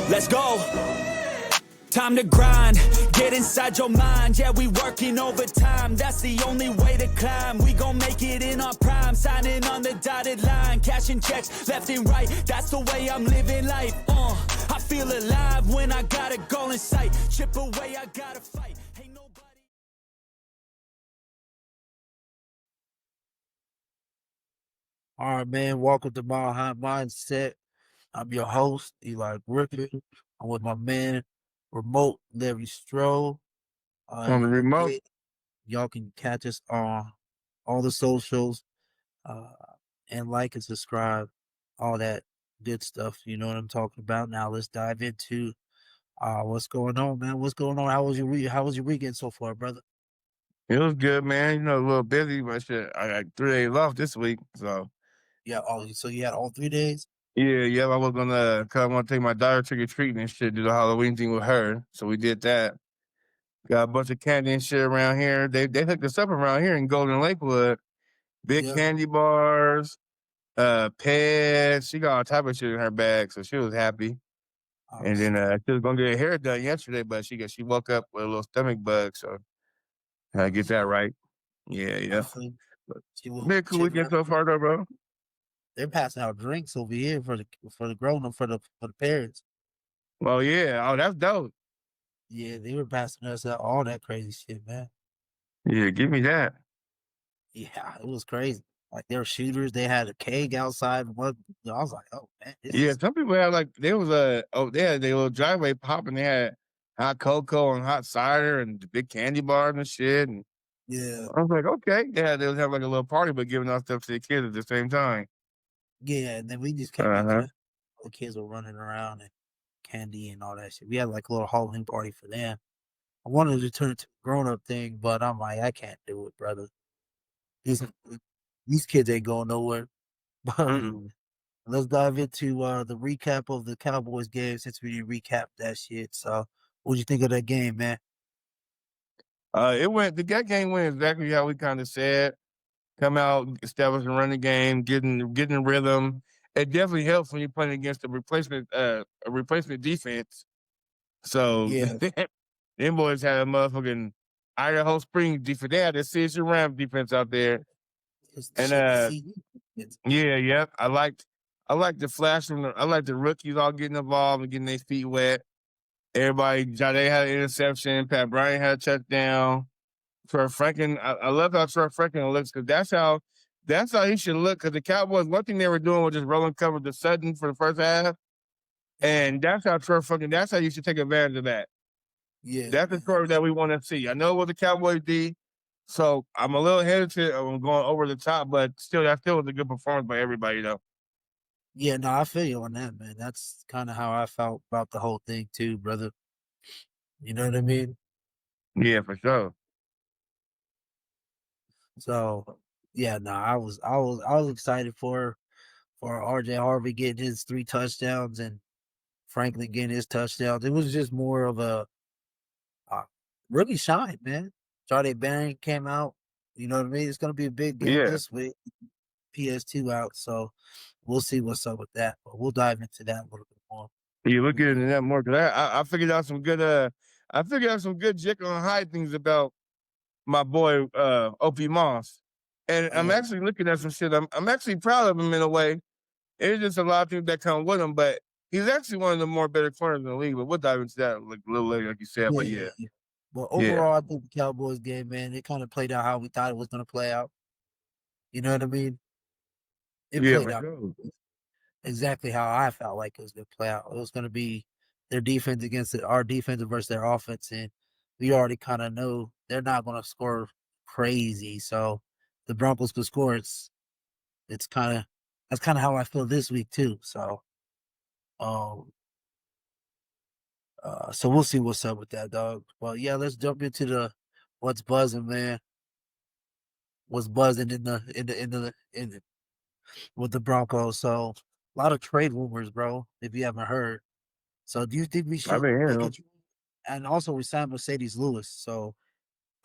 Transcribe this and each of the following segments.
Let's go. Time to grind, get inside your mind. Yeah, we working overtime. That's the only way to climb. We gon' make it in our prime. Signing on the dotted line. Cashing checks left and right. That's the way I'm living life. I feel alive when I got a goal in sight. Chip away, I gotta fight. Ain't nobody. All right, man. Welcome to My High Mindset. I'm your host, Eli Griffin. I'm with my man, Remote Larry Strode. On the remote. Y'all can catch us on all the socials and like and subscribe, all that good stuff. You know what I'm talking about. Now let's dive into what's going on, man. What's going on? How was your week? How was your weekend so far, brother? It was good, man. You know, a little busy, but shit, I got 3 days off this week. So, Yeah. Oh, so you had all 3 days? yeah, I was gonna, cause I want to take my daughter trick-or-treating and shit, do the Halloween thing with her. So we did that. Got a bunch of candy and shit around here. They hooked us up around here in Golden Lakewood. Big candy bars, pads. She got all type of shit in her bag, so she was happy. And then she was gonna get her hair done yesterday, but she woke up with a little stomach bug, so I get that right. Yeah. Been a cool weekend so far, though, bro. They're passing out drinks over here for the grown up for the parents. Well, yeah. Oh, that's dope. Yeah, they were passing us out all that crazy shit, man. Yeah, give me that. Yeah, it was crazy. Like they were shooters. They had a keg outside. What I was like, oh man. Some people had like there was they had their little driveway pop and they had hot cocoa and hot cider and the big candy bars and shit. And yeah, I was like, okay, yeah, they was having like a little party, but giving out stuff to the kids at the same time. Yeah, and then we just came out there. The kids were running around and candy and all that shit. We had like a little Halloween party for them. I wanted to turn it to a grown up thing, but I'm like, I can't do it, brother. These kids ain't going nowhere. But let's dive into the recap of the Cowboys game since we didn't recap that shit. So, what'd you think of that game, man? That game went exactly how we kind of said. Come out, establish and run the game, getting rhythm. It definitely helps when you're playing against a replacement defense. So them boys had a motherfucking Idaho Springs defense. They had a CSU Rams defense out there. And I liked the flash from I like the rookies all getting involved and getting their feet wet. Everybody, Jade had an interception. Pat Bryant had a touchdown. Troy Franklin, I love how Troy Franklin looks because that's how he should look. Because the Cowboys, one thing they were doing was just rolling cover to Sutton for the first half, and that's how Troy Franklin. That's how you should take advantage of that. Yeah, that's the story that we want to see. I know what the Cowboys did, so I'm a little hesitant on going over the top, but still, that still was a good performance by everybody, though. Yeah, no, I feel you on that, man. That's kind of how I felt about the whole thing too, brother. You know what I mean? Yeah, for sure. So, yeah, no, I was excited for RJ Harvey getting his 3 touchdowns and Franklin getting his touchdowns. It was just more of a rookie shine, man. Jade Barron came out. You know what I mean? It's going to be a big game this week. PS2 out, so we'll see what's up with that. But we'll dive into that a little bit more. You look into that more because I figured out some good Jekyll and Hyde things about my boy OP Moss, and I'm actually looking at some shit. I'm actually proud of him in a way. It's just a lot of things that come with him, but he's actually one of the more better corners in the league. But we'll dive into that like a little later, like you said. But yeah. But overall, I think the Cowboys game, man, it kind of played out how we thought it was going to play out. You know what I mean? It played out exactly how I felt like it was going to play out. It was going to be their defense against our defense versus their offense, and we already kind of know they're not going to score crazy. So the Broncos could score. That's kind of how I feel this week too. So, so we'll see what's up with that, dog. Well, yeah, let's jump into what's buzzing, man. What's buzzing with the Broncos? So a lot of trade rumors, bro. If you haven't heard, so do you think we should? And also we signed Mercedes Lewis, so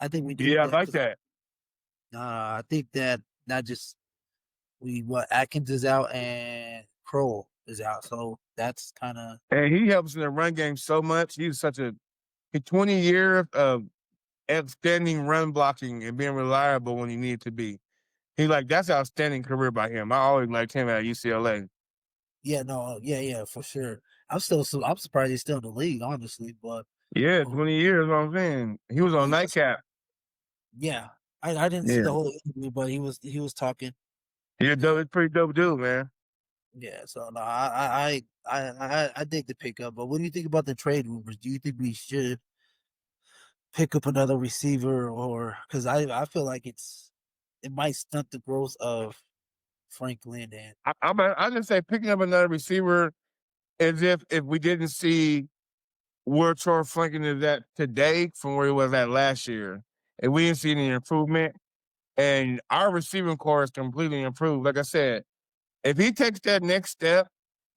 I think we do. Yeah, I like that. I think that not just Atkins is out and Kroll. is out. So that's kind of. And he helps in the run game so much. He's such a 20 years of outstanding run blocking and being reliable when he needs to be. That's outstanding career by him. I always liked him at UCLA. Yeah, no, yeah, for sure. I'm surprised he's still in the league, honestly. But yeah, 20 years. What I'm saying, he was on Nightcap. Yeah, I didn't see the whole interview, but he was talking. Yeah, dope. It's pretty dope dude, man. Yeah, so no, I dig the pickup. But what do you think about the trade rumors? Do you think we should pick up another receiver, or because I feel like it might stunt the growth of Franklin and I just say picking up another receiver as if we didn't see where Troy Franklin is at today from where he was at last year, and we didn't see any improvement, and our receiving core is completely improved. Like I said, if he takes that next step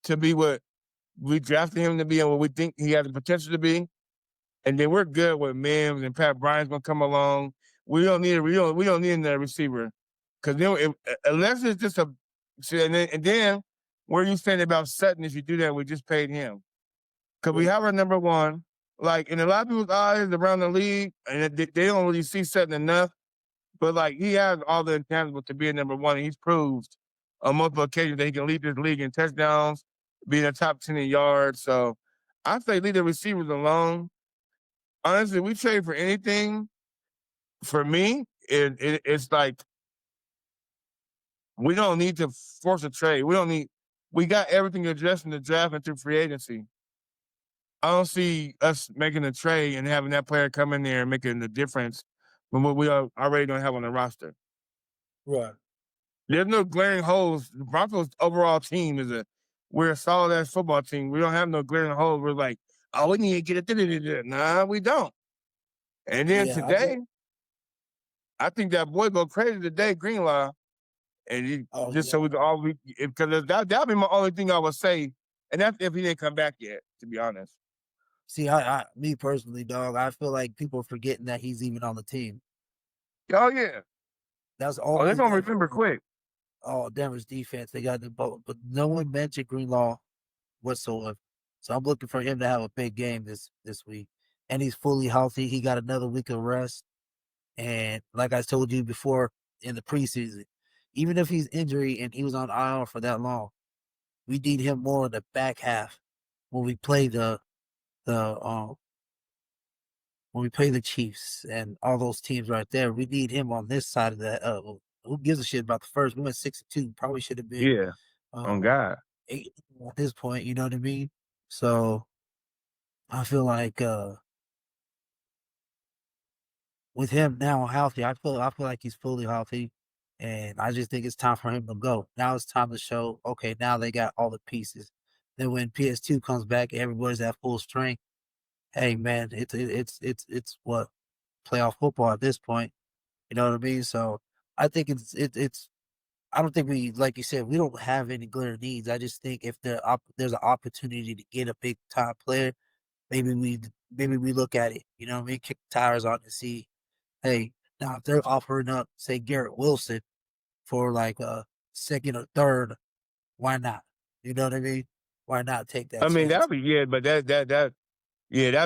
to be what we drafted him to be and what we think he has the potential to be, and then we're good with Mims and Pat Bryant's gonna come along. We don't need another receiver because unless it's just and then where you saying about Sutton, if you do that, we just paid him because we have our number one. Like in a lot of people's eyes around the league, and they don't really see Sutton enough. But like he has all the intangibles to be a number one, and he's proved on multiple occasions that he can lead this league in touchdowns, be in the top 10 in yards. So I say leave the receivers alone. Honestly, we trade for anything. For me, it's like we don't need to force a trade. We got everything addressed in the draft and through free agency. I don't see us making a trade and having that player come in there and making the difference from what we already don't have on the roster. right. There's no glaring holes. The Broncos' overall team we're a solid ass football team. We don't have no glaring holes. We're like, oh, we need to get it. Nah, we don't. And then today, I think that boy go crazy today, Greenlaw. And so we can all because that'll be my only thing I would say. And that's if he didn't come back yet, to be honest. See, me personally, dog, I feel like people are forgetting that he's even on the team. Oh yeah. That's all. Oh, they're gonna remember quick. Oh, Denver's defense, they got the boat, but no one mentioned Greenlaw whatsoever. So I'm looking for him to have a big game this week. And he's fully healthy. He got another week of rest. And like I told you before in the preseason, even if he's injured and he was on IR for that long, we need him more in the back half when we play the Chiefs and all those teams right there. We need him on this side of that. Who gives a shit about the first? We went 6-2. Probably should have been on God 8 at this point. You know what I mean? So I feel like with him now healthy, I feel like he's fully healthy, and I just think it's time for him to go. Now it's time to show. Okay, now they got all the pieces. Then when PS2 comes back, everybody's at full strength. Hey man, it's what playoff football at this point. You know what I mean? So I think it's. I don't think we, like you said, we don't have any glaring needs. I just think if there's an opportunity to get a big time player, maybe we look at it. You know what I mean? Kick the tires on and see. Hey, now if they're offering up, say Garrett Wilson for like a second or third, why not? You know what I mean? Why not take that? I mean, chance? that'd be but that'd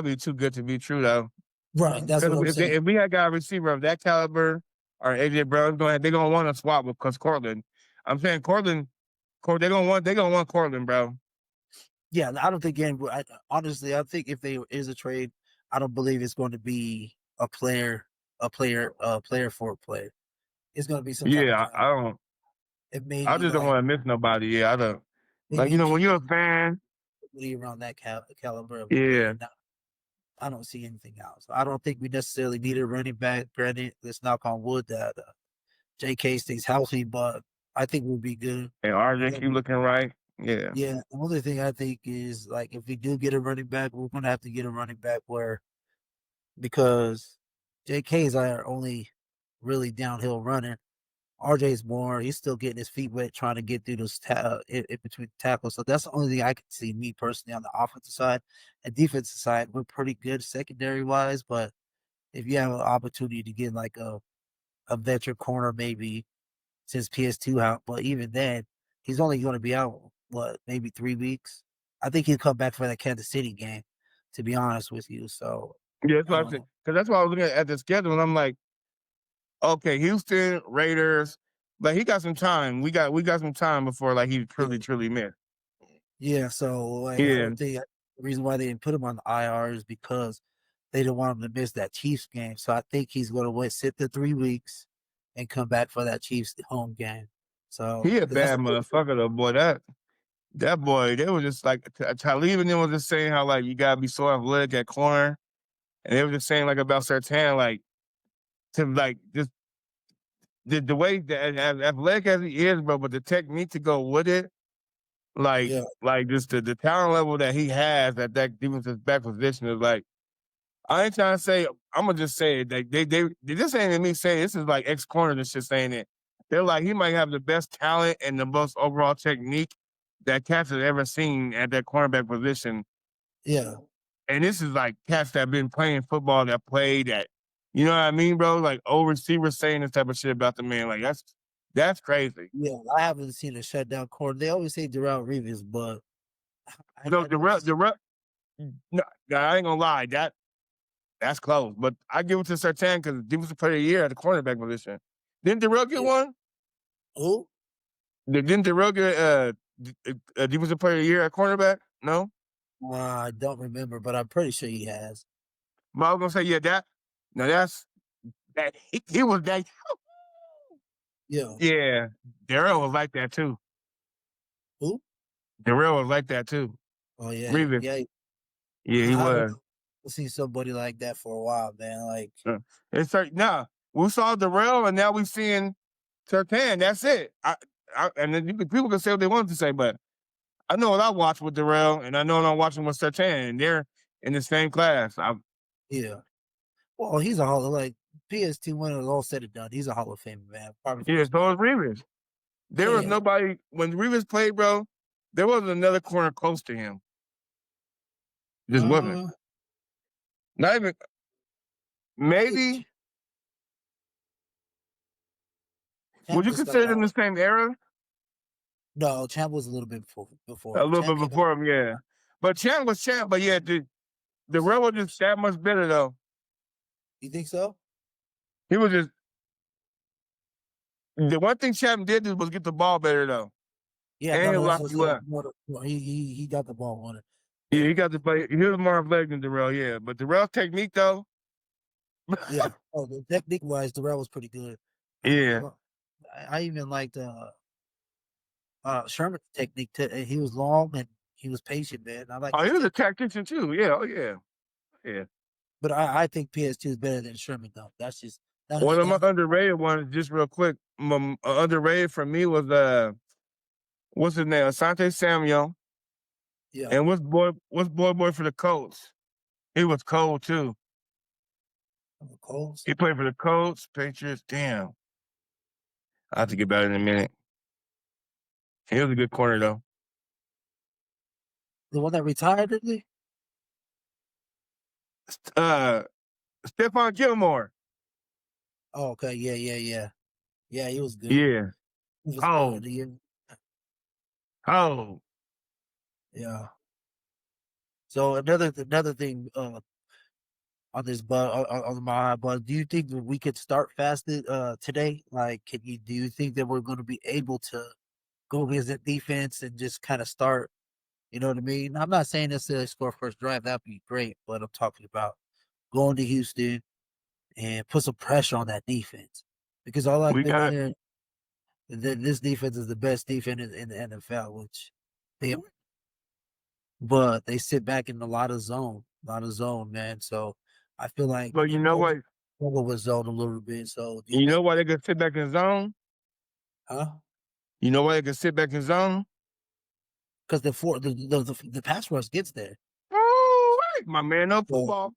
be too good to be true though. Right, that's what I'm saying. If we had got a receiver of that caliber or AJ Brown, they're gonna want to swap because Cortland. I'm saying Cortland, they're gonna want Cortland, bro. Yeah, I don't think honestly, I think if there is a trade, I don't believe it's going to be a player for a player. It's going to be some. Yeah, I don't. It may. I just don't want to miss nobody. Yeah, I don't. Like when you're a fan, around that caliber. Yeah. I don't see anything else. I don't think we necessarily need a running back. Granted, let's knock on wood that J.K. stays healthy, but I think we'll be good. And RJ keep looking right. Yeah. Yeah. The only thing I think is like if we do get a running back, we're gonna have to get a running back because J.K. is our only really downhill runner. RJ's more, he's still getting his feet wet trying to get through those in between tackles. So that's the only thing I can see, me personally, on the offensive side. And defensive side, we're pretty good secondary wise, but if you have an opportunity to get like a veteran corner maybe since PS2 out, but even then, he's only going to be out maybe 3 weeks. I think he'll come back for that Kansas City game, to be honest with you. So, Yeah, that's what I said. Because that's why I was looking at the schedule, and I'm like, okay, Houston, Raiders, but he got some time. We got some time before like he truly missed. Yeah, so like, I Yeah. don't think the reason why they didn't put him on the IR is because they didn't want him to miss that Chiefs game. So I think he's going to sit the 3 weeks and come back for that Chiefs home game. So He a bad motherfucker though, boy. That boy, they were just like Talib and them was just saying how like you gotta be so athletic at corner, and they were just saying like about Sertan, like to like just the way that as athletic as he is, bro, but the technique to go with it, like just the talent level that he has at that defensive back position is like. I ain't trying to say. I'm gonna just say it. They this ain't me saying this is like ex corner and shit saying it. They're like he might have the best talent and the most overall technique that cats has ever seen at that cornerback position. Yeah. And this is like cats that been playing football that played at, you know what I mean, bro? Like old receivers saying this type of shit about the man. Like that's crazy. Yeah, I haven't seen a shutdown corner. They always say Darrell Reeves, but No, no, I ain't gonna lie, that's close. But I give it to Sertan because defensive player of the year at the cornerback position. Didn't Darrell get one? Who? Didn't Darrell get a defensive player of the year at cornerback? No? I don't remember, but I'm pretty sure he has. But I was gonna say, yeah, that's that he was that. Yeah. Yeah. Darrell was like that too. Who? Darrell was like that too. Oh yeah. Reeves. Yeah. Yeah, he was. I've seen somebody like that for a while, man. Like it's we saw Darrell and now we're seeing Sertan. That's it. And then people can say what they want to say, but I know what I watched with Darrell, and I know what I'm watching with Sertan, and they're in the same class. Yeah. Well, he's a Hall of PS2 when it was all said and done. He's a Hall of Famer, man. Yeah, so is Reeves. There was nobody when Reeves played, bro. There wasn't another corner close to him. Just wasn't. Not even. Maybe. Would you consider them the same era? No, Champ was a little bit before. A little bit before him, yeah. But Champ was Champ, but yeah, the Darrell was just that much better though. You think so? He was just the one thing Champ did was get the ball better though. Yeah, and he locked you up. He got the ball on it. Yeah, he got to play. He was more athletic than Darrell, yeah. But Darrell's technique though. Yeah. Oh, the technique wise, Darrell was pretty good. Yeah. I even liked Sherman's technique. He was long and he was patient, man. I like. Oh, he was a tactician too. Yeah. Oh, yeah. Yeah. But I think PS2 is better than Sherman, though. That's just one of my underrated ones. Just real quick, underrated for me was what's his name? Asante Samuel. Yeah. And what's boy for the Colts? He was cold too. Colts. He played for the Colts, Patriots. Damn. I have to get back in a minute. He was a good corner though. The one that retired, didn't he? Stephon Gilmore. Oh, okay. Yeah. Yeah, he was good. Yeah. He was good. Oh. Yeah. So another thing on this on my buzz, do you think that we could start fasted today? Like, do you think that we're going to be able to go visit defense and just kind of start? You know what I mean? I'm not saying necessarily score first drive. That'd be great, but I'm talking about going to Houston and put some pressure on that defense, because all I've been hearing that this defense is the best defense in the NFL, which they are. But they sit back in a lot of zone, man. So I feel like, but you know what? Over zone a little bit. So you know why they could sit back in zone? Huh? You know why they could sit back in zone? Because the pass rush gets there. Oh, right. My man, no football.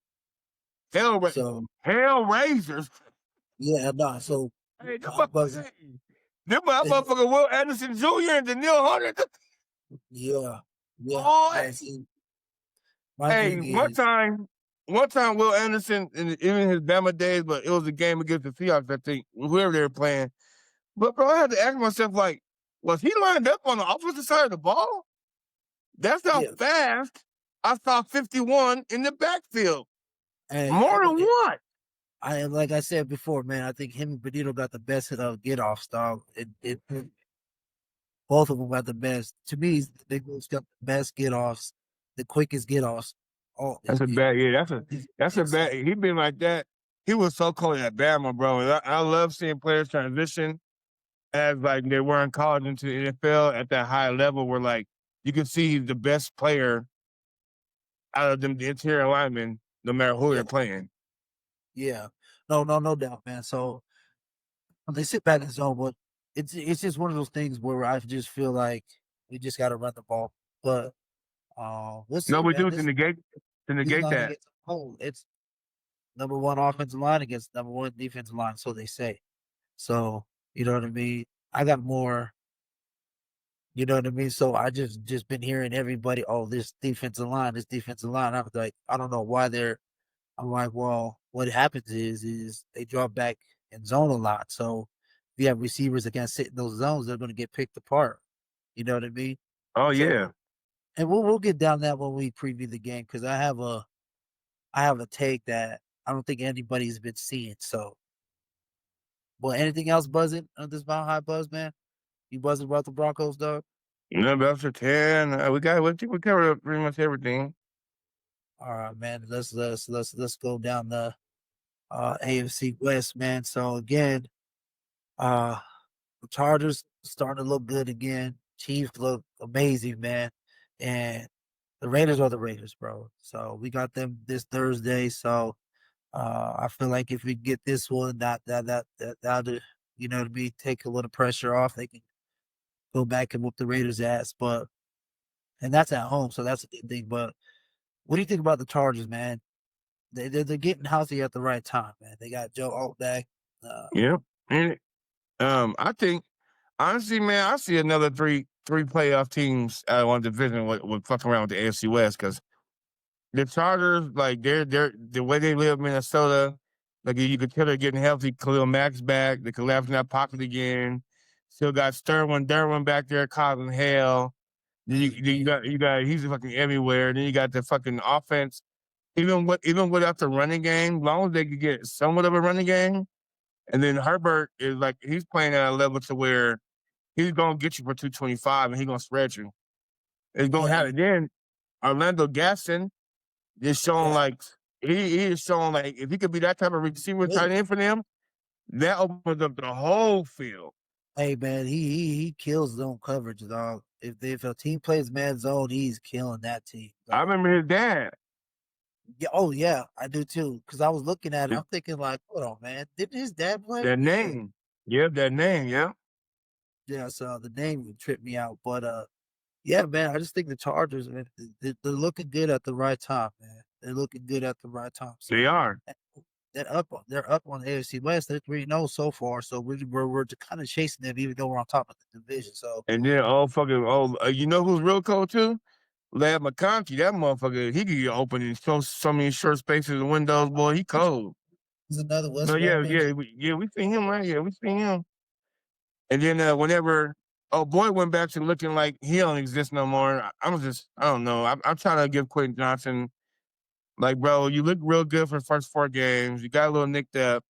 Hellraisers. Yeah, nah. So hey, them motherfucker Will Anderson Jr. and Daniil Hunter. Yeah. Boy. One time Will Anderson, even his Bama days, but it was a game against the Seahawks, I think, whoever they were playing. But bro, I had to ask myself, like, Was he lined up on the opposite side of the ball? That's how fast I saw 51 in the backfield. More than what? Like I said before, man, I think him and Benito got the best of get-offs, dog. Both of them got the best. To me, they both got the best get-offs, the quickest get-offs. That's a bad, yeah. That's a bad. He been like that. He was so cold at Bama, bro. And I love seeing players transition as like they were in college into the NFL at that high level, where like you can see he's the best player out of them, the interior linemen, no matter who they're playing. Yeah, no doubt, man. So they sit back in zone, but it's just one of those things where I just feel like we just got to run the ball. But we'll see. No, we Man. do to negate that. It's number one offensive line against number one defensive line, so they say. So you know what I mean. I got more. You know what I mean. So I just been hearing everybody, oh, this defensive line. I'm like, I don't know why they're. I'm like, well, what happens is they drop back in zone a lot. So if you have receivers that can't sit in those zones, they're going to get picked apart. You know what I mean? Oh yeah. And we'll get down that when we preview the game, because I have a take that I don't think anybody's been seeing. So, well, anything else buzzing on this Mile High Buzz, man? You buzzing about the Broncos, dog? No, after 10, we covered pretty much everything. All right, man. Let's go down the AFC West, man. So again, the Chargers starting to look good again. Chiefs look amazing, man. And the Raiders are the Raiders, bro. So we got them this Thursday. So I feel like if we get this one, that you know, to be take a little pressure off, they can go back and whoop the Raiders' ass. And that's at home, so that's a good thing. But what do you think about the Chargers, man? They're getting healthy at the right time, man. They got Joe Alt back. Yeah, and I think honestly, man, I see another three playoff teams out of one division would fuck around with the AFC West, because the Chargers, like they're the way they live in Minnesota, like you could tell they're getting healthy. Khalil Mack's back. They collapse in that pocket again. Still got Derwin back there causing hell. Then you got he's fucking everywhere. Then you got the fucking offense. Even without the running game, as long as they could get somewhat of a running game, and then Herbert is like he's playing at a level to where he's gonna get you for 225 and he's gonna spread you. It's gonna have it. Then Orlando Gaston is showing like he is showing like if he could be that type of receiver tight end for them, that opens up the whole field. Hey man, he kills zone coverage, dog. If a team plays man zone, he's killing that team. Dog. I remember his dad. Yeah, oh yeah, I do too. Because I was looking at it, I'm thinking like, hold on, man, didn't his dad play? That name, that name, yeah. Yeah, so the name would trip me out, but yeah, man, I just think the Chargers, man, they're looking good at the right time, man. They're looking good at the right time. So they are. They're up on the AFC West. They're 3-0 so far. So we're kind of chasing them, even though we're on top of the division. So and then you know who's real cold too? Lad McConkey, that motherfucker, he could get open and show so many short spaces and windows, boy. He cold. There's another West. So we seen him right here. We seen him. And then whenever boy went back to looking like he don't exist no more, I don't know. I'm trying to give Quentin Johnson, like, bro, you look real good for the first 4 games. You got a little nicked up.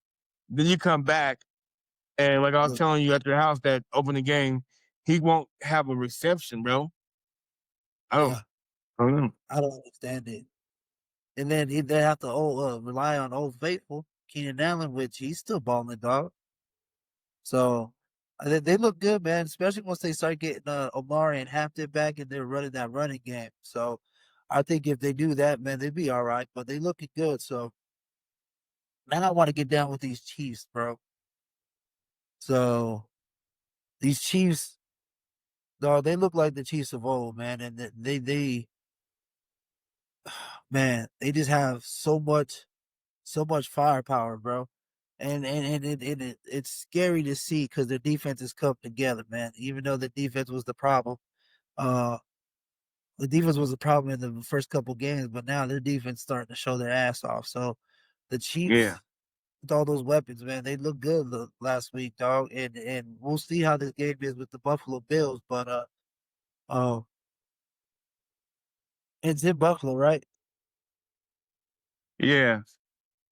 Then you come back, and like I was telling you at your house that opened the game, he won't have a reception, bro. I don't know. I don't understand it. And then they have to rely on Old Faithful, Keenan Allen, which he's still balling, dog. So they look good, man, especially once they start getting Omari and Hampton back and they're running that running game. So I think if they do that, man, they'd be all right. But they looking good. So man, I want to get down with these Chiefs, bro. So these Chiefs, dog, they look like the Chiefs of old, man. And they man, they just have so much firepower, bro. And it's scary to see because their defense has come together, man. Even though the defense was the problem, the defense was a problem in the first couple games, but now their defense starting to show their ass off. So the Chiefs, with all those weapons, man. They look good last week, dog. And we'll see how this game is with the Buffalo Bills. But uh, it's in Buffalo, right? Yeah,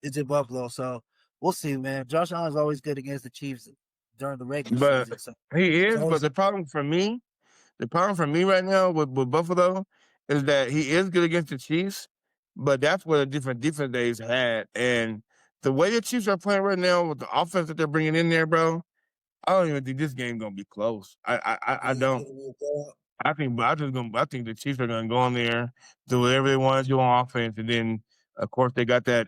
It's in Buffalo, so we'll see, man. Josh Allen's always good against the Chiefs during the regular but season. So he it's is. But always the problem for me right now with Buffalo is that he is good against the Chiefs, but that's what a different defense they've had. And the way the Chiefs are playing right now with the offense that they're bringing in there, bro, I don't even think this game gonna be close. I it's don't. gonna be a blowout. I think the Chiefs are gonna go in there, do whatever they want to do on offense, and then of course they got that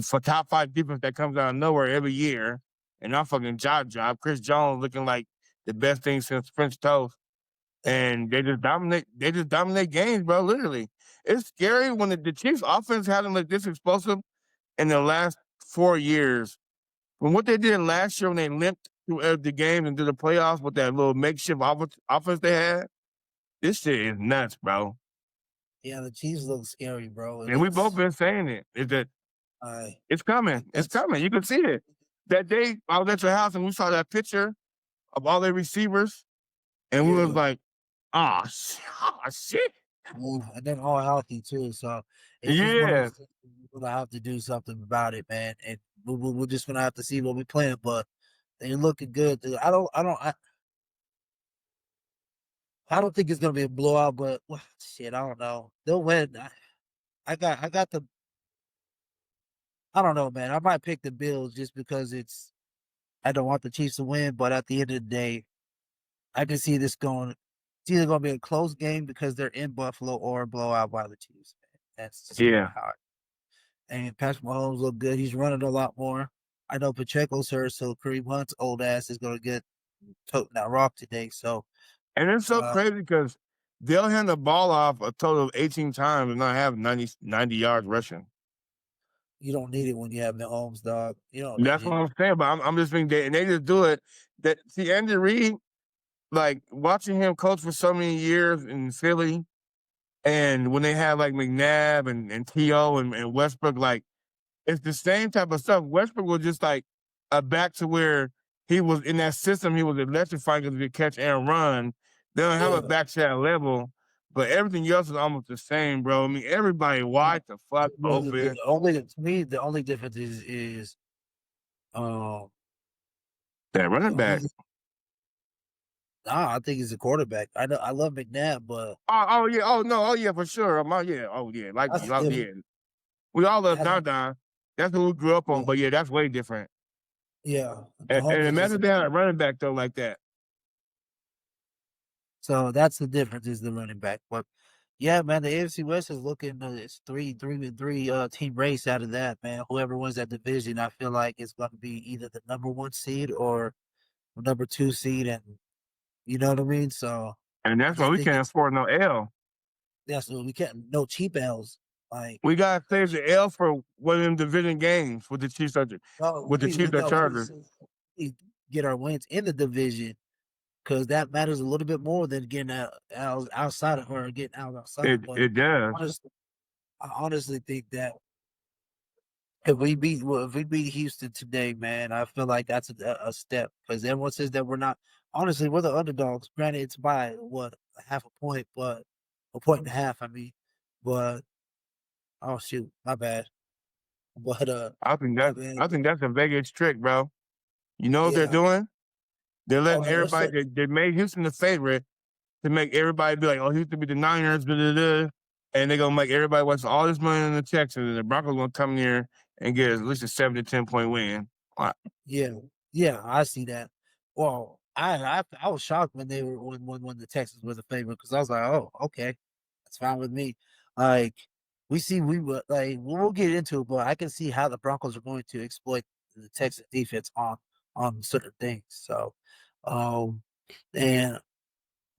for top five defense that comes out of nowhere every year, and I'm fucking job. Chris Jones looking like the best thing since French toast, and they just dominate. They just dominate games, bro. Literally, it's scary when the Chiefs' offense hasn't looked this explosive in the last 4 years. From what they did last year when they limped through the game and did the playoffs with that little makeshift offense they had, this shit is nuts, bro. Yeah, the Chiefs look scary, bro. And And we both been saying it. Is that I it's coming. It's that's coming. You can see it. That day I was at your house and we saw that picture of all their receivers, and we was yeah. like, oh shit. And then all healthy too. So it's just one of Yeah. those things we're gonna have to do something about it, man. And we're just gonna have to see what we playing. But they're looking good. Dude. I don't think it's gonna be a blowout, but well, shit, I don't know. They'll win. I got the. I don't know, man. I might pick the Bills just because I don't want the Chiefs to win, but at the end of the day, I can see this going. It's either gonna be a close game because they're in Buffalo or a blowout by the Chiefs. Man. That's just kind Yeah. of how. And Patrick Mahomes look good. He's running a lot more. I know Pacheco's hurt, so Kareem Hunt's old ass is gonna get toting that rock today. So And it's so uh, crazy because they'll hand the ball off a total of 18 times and not have 90 yards rushing. you don't need it when you have Mahomes, dog. You don't need That's what it. I'm saying. But I'm just being and they just do it. That see Andy Reid, like watching him coach for so many years in Philly, and when they had like McNabb and T.O. and Westbrook, like it's the same type of stuff. Westbrook was just like back to where he was in that system. He was electrifying because he could catch and run. They don't have it Yeah. back to that level, but everything else is almost the same, bro. I mean, everybody wide the fuck open. To me, the only difference is um That the running only back. I think he's a quarterback. I love McNabb, but Oh yeah. Oh no. Oh yeah, for sure. Yeah. Oh yeah. that's Yeah. different. We all love That's Don. That's what we grew up on. yeah, But yeah, that's way different. yeah. And Mahomes is just imagine they had a running back though like that. so that's the difference is the running back. But yeah, man, the AFC West is looking. It's three team race out of that, man. Whoever wins that division, I feel like it's going to be either the number one seed or number two seed, and you know what I mean. So And I that's why just we think can't afford no L. that's what we can't no cheap L's. Like We gotta save the L for one of them division games with the Chiefs no, with the Chiefs at Chargers. we get our wins in the division because that matters a little bit more than getting out outside of her, getting out outside. But It does. honestly, I honestly think that if we beat Houston today, man, I feel like that's a step because everyone says that we're not. Honestly, we're the underdogs. Granted, it's by what half a point, but a point and a half. I mean, but oh shoot, my bad. But my bad. I think that's a Vegas trick, bro. You know what they're Yeah. doing? They're Oh, letting what's that? everybody they made Houston the favorite to make everybody be like, oh, Houston beat the Niners, blah, blah, blah. And they're gonna make everybody waste all this money on the Texans, and the Broncos gonna come in here and get at least a 7 to 10 point win. Yeah, yeah, I see that. Well, I was shocked when they were when the Texans were the favorite because I was like, oh, okay, that's fine with me. Like we were like we'll get into it, but I can see how the Broncos are going to exploit the Texas defense on certain things. So, um, and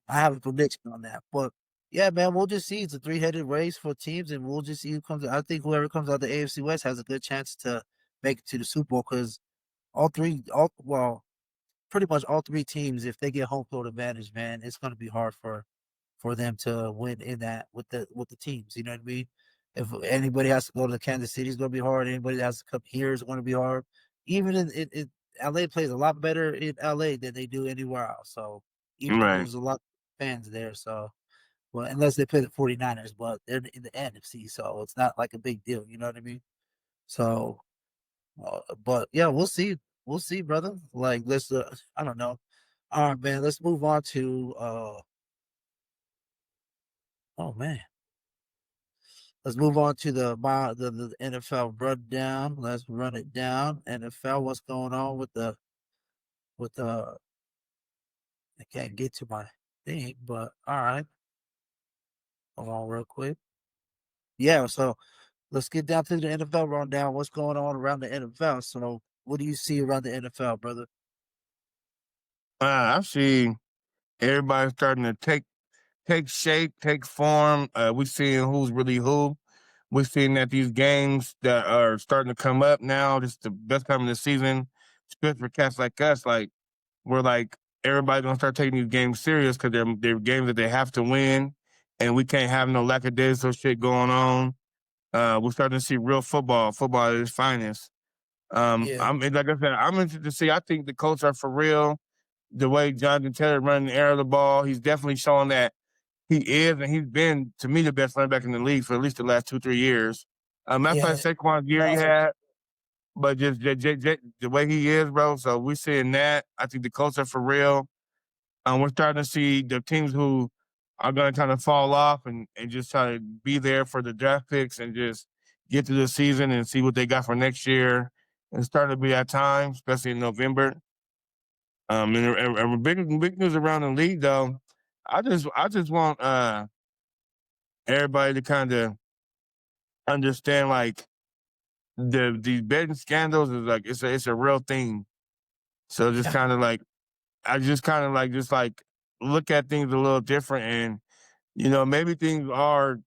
I have a prediction on that. But yeah, man, we'll just see. It's a three-headed race for teams, and we'll just see who comes. I think whoever comes out the AFC West has a good chance to make it to the Super Bowl because pretty much all three teams, if they get home field advantage, man, it's going to be hard for them to win in that with the teams. You know what I mean? If anybody has to go to Kansas City, it's going to be hard. Anybody that has to come here is going to be hard. Even in LA plays a lot better in LA than they do anywhere else. So even though Right. there's a lot of fans there, so well, unless they play the 49ers, but they're in the NFC, so it's not like a big deal. You know what I mean? So, but yeah, we'll see. We'll see, brother. Like, let's. I don't know. All right, man. Let's move on to. Oh man. Let's move on to the NFL rundown. Let's run it down. NFL, what's going on with the I can't get to my thing, but all right. Hold on real quick. Yeah, so let's get down to the NFL rundown. What's going on around the NFL? So what do you see around the NFL, brother? I see everybody starting to take shape, take form. We're seeing who's really who. We're seeing that these games that are starting to come up now, this is the best time of the season, especially for cats like us. Like, we're like, everybody's going to start taking these games serious because they're games that they have to win, and we can't have no lackadaisical shit going on. We're starting to see real football at its finest. Yeah, Like I said, I'm interested to see. I think the Colts are for real. The way Jonathan Taylor running the air of the ball, he's definitely showing that he is, and he's been, to me, the best running back in the league for at least the last 2-3 years. That's like yeah, Saquon's year he had, but just the way he is, bro. So we're seeing that. I think the Colts are for real. We're starting to see the teams who are going to kind of fall off and just try to be there for the draft picks and just get to the season and see what they got for next year. It's starting to be that time, especially in November. And big news around the league, though. I just want everybody to kind of understand, like, these betting scandals is like it's a real thing. So just yeah, kind of like I just kind of like just like look at things a little different, and maybe things are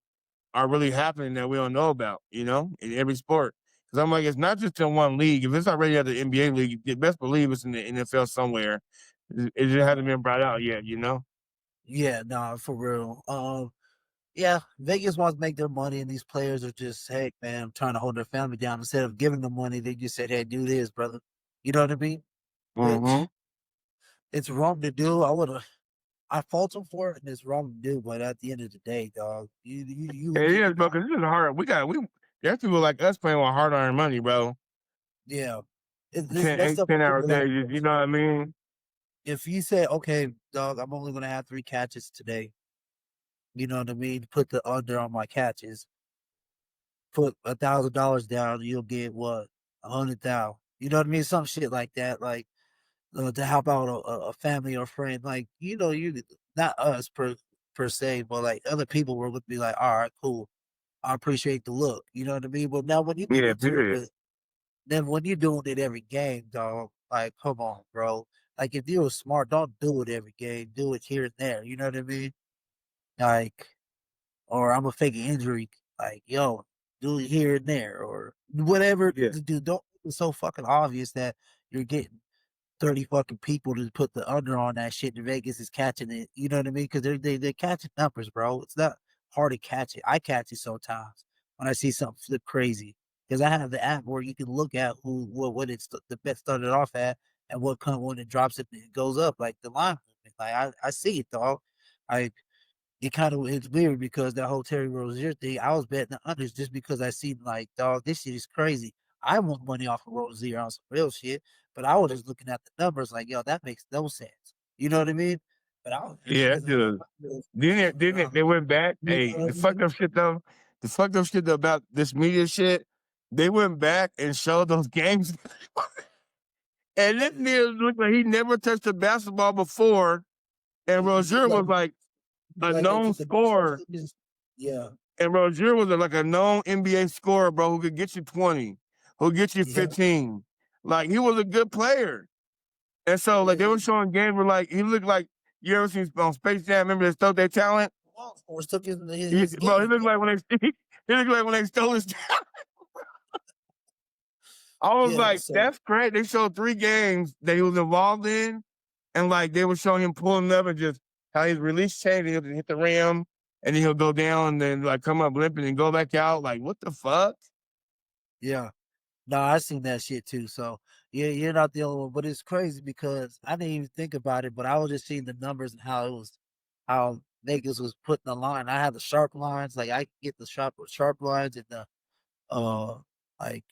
really happening that we don't know about. In every sport. Because I'm like, it's not just in one league. If it's already at the NBA league, you best believe it's in the NFL somewhere. It just hasn't been brought out yet. yeah. No, for real. Yeah, Vegas wants to make their money, and these players are just, hey, man, I'm trying to hold their family down. Instead of giving them money, they just said, hey, do this, brother. You know what I mean? Mm-hmm. Which it's wrong to do. I fault them for it, and it's wrong to do. But at the end of the day, dog, It is, bro. Because this is hard. There's people like us playing with hard-earned money, bro. yeah, it's 10, messed eight, up. 10-hour People that days. You know what I mean? if you say, okay, dog, I'm only gonna have 3 catches today. You know what I mean? Put the under on my catches. Put $1,000 down, you'll get what 100,000. You know what I mean? Some shit like that, like to help out a family or friend. Like you not us per se, but like other people would be like, all right, cool. I appreciate the look. You know what I mean? But now when you get Yeah, into period. it, then when you're doing it every game, dog, like come on, bro. Like if you're smart, don't do it every game. Do it here and there. You know what I mean? Like, or I'm gonna fake an injury. Like, yo, do it here and there, or whatever. Yeah. Dude, don't. It's so fucking obvious that you're getting 30 fucking people to put the under on that shit, and Vegas is catching it. You know what I mean? Because they're catching numbers, bro. It's not hard to catch it. I catch it sometimes when I see something flip crazy. Because I have the app where you can look at what it's the bet started off at and what come when it drops it goes up, like the line movement. Like I see it, dog. I it's weird because that whole Terry Rozier thing, I was betting the unders just because I seen like, dog, this shit is crazy. I want money off of Rozier on some real shit, but I was just looking at the numbers like, yo, that makes no sense. You know what I mean? But I was Yeah, that because of does. Didn't they went back? you Hey, know what the I mean? fucked up shit though. The fucked up shit about this media shit. They went back and showed those games, and this nigga looked like he never touched a basketball before. And Rozier was like a Like they known took the best scorer, percentages. Yeah, and Rozier was like a known NBA scorer, bro, who could get you 20, who get you yeah, 15. Like, he was a good player. And so, like, yeah. they were showing games where, like, he looked like, you ever seen on Space Jam? Remember they stole their talent? Or took his Bro, he game. looked like when he looked like when they stole his talent. I was Yeah, like, so that's great. They showed 3 games that he was involved in, and like they were showing him pulling up and just how his release changed. He would hit the rim, and then he'll go down and then like come up limping and go back out. Like, what the fuck? Yeah. No, I seen that shit too. So yeah, you're not the only one. But it's crazy because I didn't even think about it, but I was just seeing the numbers and how Vegas was putting the line. I had the sharp lines, like I get the sharp lines and the like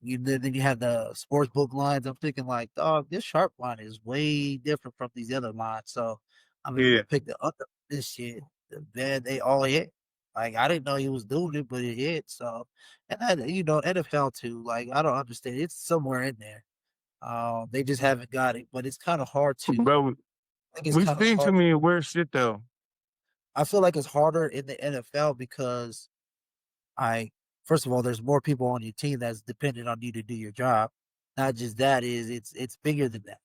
then you have the sports book lines. I'm thinking like, dog, this sharp line is way different from these other lines. So I'm able to pick the under this shit. Man, they all hit. Like I didn't know he was doing it, but it hit. So and that, NFL too. Like I don't understand. It's somewhere in there. They just haven't got it. But it's kind of hard to. Bro, I think it's we kind of seen too hard. many weird shit though. I feel like it's harder in the NFL because first of all, there's more people on your team that's dependent on you to do your job. Not just that is it's bigger than that.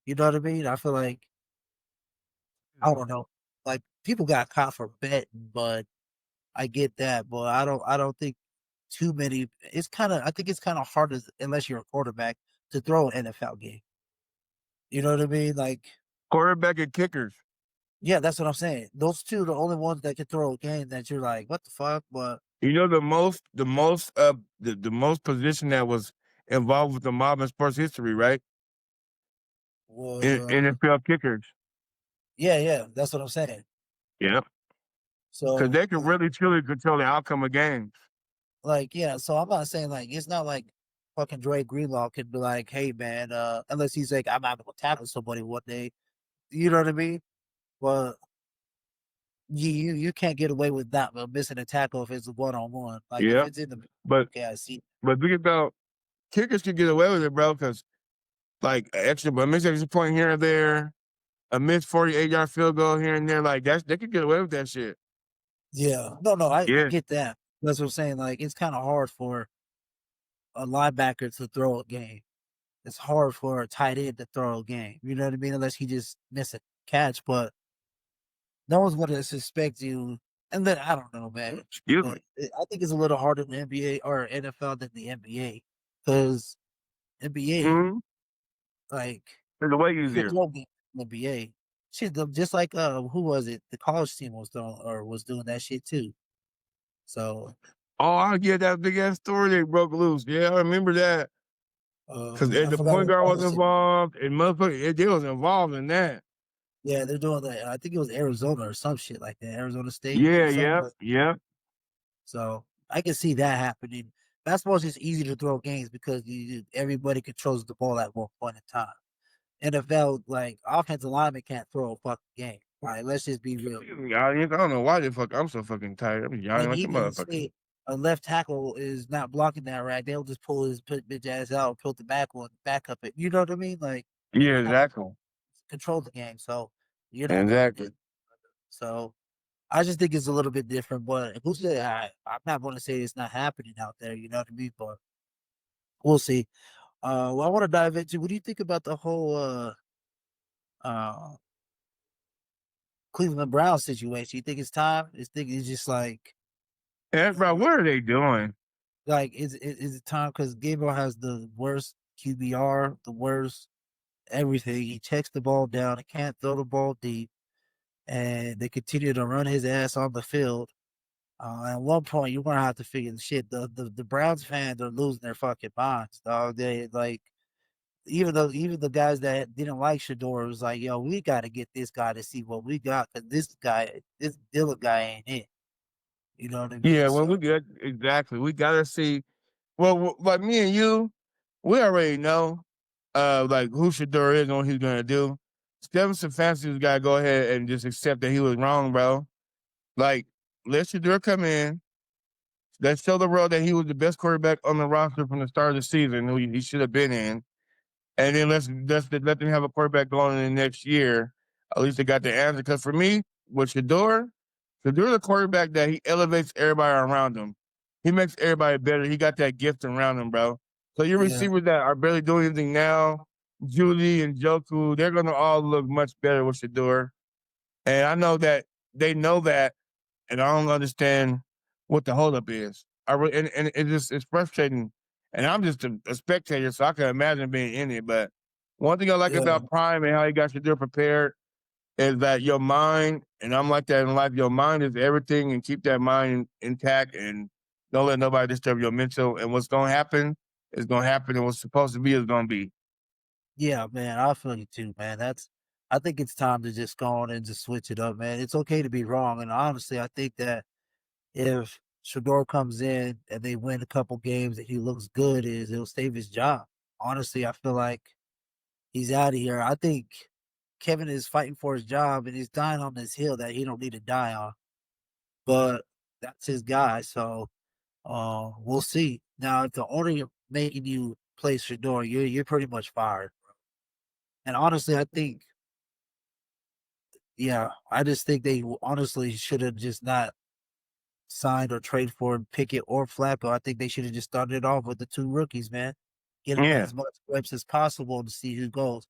You know what I mean? I feel like I don't know. Like people got caught for betting, but I get that, but I don't think too many. I think it's kind of hard unless you're a quarterback to throw an NFL game. You know what I mean? Like Quarterback and kickers. yeah, that's what I'm saying. Those two are the only ones that can throw a game that you're like, what the fuck? But You know the most position that was involved with the mob in sports history, right? was NFL kickers. yeah, that's what I'm saying. Yeah. Because So they can really truly control the outcome of games. like, yeah, so I'm not saying like it's not like fucking Dre Greenlaw could be like, hey man, unless he's like, I'm not gonna tackle somebody one day. You know what I mean? But you can't get away with that missing a tackle if it's a one-on-one. Like if Yeah. it's in the But okay, I see. think about kickers can get away with it, bro, because like a missed extra point here or there, a missed 48-yard field goal here and there, like they could get away with that shit. Yeah. No, I Yeah. get that. That's what I'm saying. Like it's kind of hard for a linebacker to throw a game. It's hard for a tight end to throw a game. You know what I mean? Unless he just miss a catch, but no one's going to suspect you. And then I don't know, man. Excuse me. I think it's a little harder in the NBA or NFL than the NBA because NBA, like, It's way you can easier. throw games in the NBA. Shit, just like who was it? The college team was doing that shit too. So, Oh, yeah, that big ass story they broke loose. Yeah, I remember that. Because I the forgot point what guard was college team. involved, and motherfucker, they was involved in that. Yeah, they're doing that. I think it was Arizona or some shit like that. Arizona State Yeah, or something. yeah. So I can see that happening. Basketball is just easy to throw games because everybody controls the ball at one point in time. NFL, like offensive lineman can't throw a fucking game. Right? Let's just be real. I don't know why I'm so fucking tired. I'm yawning And like a even motherfucker. say a left tackle is not blocking that right, they'll just pull his bitch ass out, put the back up it. You know what I mean? Like Yeah, exactly. control the game. So you're not gonna Exactly. do. So I just think it's a little bit different. But who's I'm not going to say it's not happening out there. You know what I mean? But we'll see. Well, I want to dive into. What do you think about the whole uh Cleveland Browns situation? You think it's time? It's just like, And bro, what are they doing? like is it time? Because Gabriel has the worst QBR, the worst everything. He checks the ball down. He can't throw the ball deep, and they continue to run his ass on the field. At one point, you're gonna have to figure the shit. The Browns fans are losing their fucking minds, dog. They like even the guys that didn't like Shador was like, yo, we got to get this guy to see what we got because this Dillon guy ain't it. You know what I mean? Yeah, well, So exactly. We gotta see. Well, like me and you, we already know, like who Shador is and what he's gonna do. Stevenson Fancy's got to go ahead and just accept that he was wrong, bro. Like, let Shador come in. Let's show the world that he was the best quarterback on the roster from the start of the season, who he should have been in. And then let's let them have a quarterback going in the next year. At least they got the answer. Because for me, with Shador's a quarterback that he elevates everybody around him. He makes everybody better. He got that gift around him, bro. So your yeah, receivers that are barely doing anything now, Judy and Joku, they're gonna all look much better with Shador. And I know that they know that, and I don't understand what the holdup is. And it's frustrating. And I'm just a spectator, so I can imagine being in it. But one thing I like yeah, about Prime and how he got Shador prepared is that your mind And I'm like that in life. Your mind is everything, and keep that mind intact, and don't let nobody disturb your mental. And what's gonna happen is gonna happen, and what's supposed to be is gonna be. Yeah, man, I feel you too, man. I think it's time to just go on and just switch it up, man. It's okay to be wrong, and honestly, I think that if Shador comes in and they win a couple games and he looks good, it'll save his job. Honestly, I feel like he's out of here. I think Kevin is fighting for his job and he's dying on this hill that he don't need to die on. But that's his guy, so we'll see. Now, if the owner making you play Shador, you're pretty much fired, bro. And honestly, I think, I just think they honestly should have just not signed or trade for Pickett or Flacco. I think they should have just started it off with the 2 rookies, man. Get them as much reps as possible to see who goes.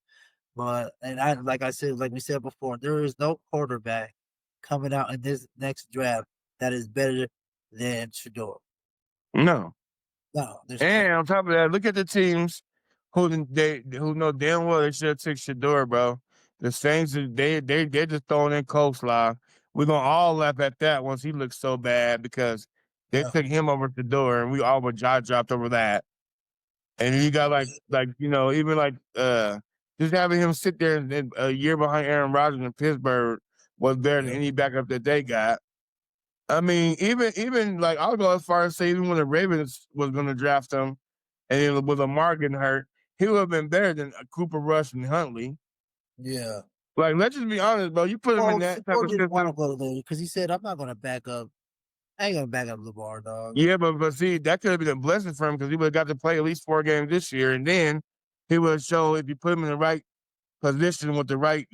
But like I said, like we said before, there is no quarterback coming out in this next draft that is better than Shador. No. There's And on top of that, look at the teams who know damn well they should have took Shador, bro. The Saints, they're just throwing in coleslaw. We're gonna all laugh at that once he looks so bad because they took him over Shador, and we all were jaw dropped over that. And you got even just having him sit there and a year behind Aaron Rodgers in Pittsburgh was better than any backup that they got. I mean, even like I'll go as far as say even when the Ravens was going to draft him, and it was Lamar getting hurt, he would have been better than Cooper Rush and Huntley. Yeah. Like, let's just be honest, bro. You put him in that type of system because he said, "I'm not going to back up. I ain't going to back up Lamar, dog." Yeah, but see, that could have been a blessing for him because he would have got to play at least 4 games this year, and then he would show if you put him in the right position with the right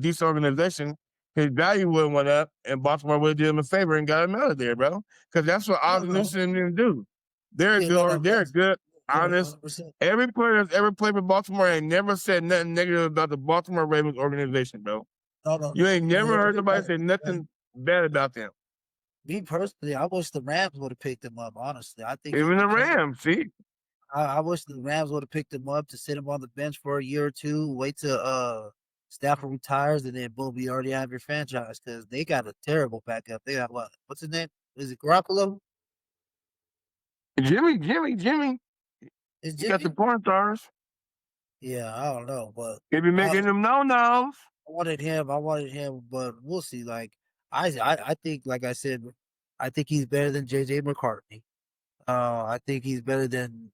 decent organization, his value would have went up, and Baltimore would have did him a favor and got him out of there, bro. Because that's what Austin Newsom didn't do. They're good, honest. 100%. Every player that's ever played for Baltimore ain't never said nothing negative about the Baltimore Ravens organization, bro. No. You ain't never heard nobody say nothing bad about them. Me personally, I wish the Rams would have picked him up. Honestly, I think even the Rams. See, I wish the Rams would have picked him up to sit him on the bench for a year or two, wait till Stafford retires, and then boom, you already have your franchise because they got a terrible backup. They got what's his name? Is it Garoppolo? Jimmy. Is You Jimmy? got the porn stars. Yeah, I don't know, but they be making them no-nos. I wanted him, but we'll see. Like I think, like I said, I think he's better than JJ McCartney. I think he's better than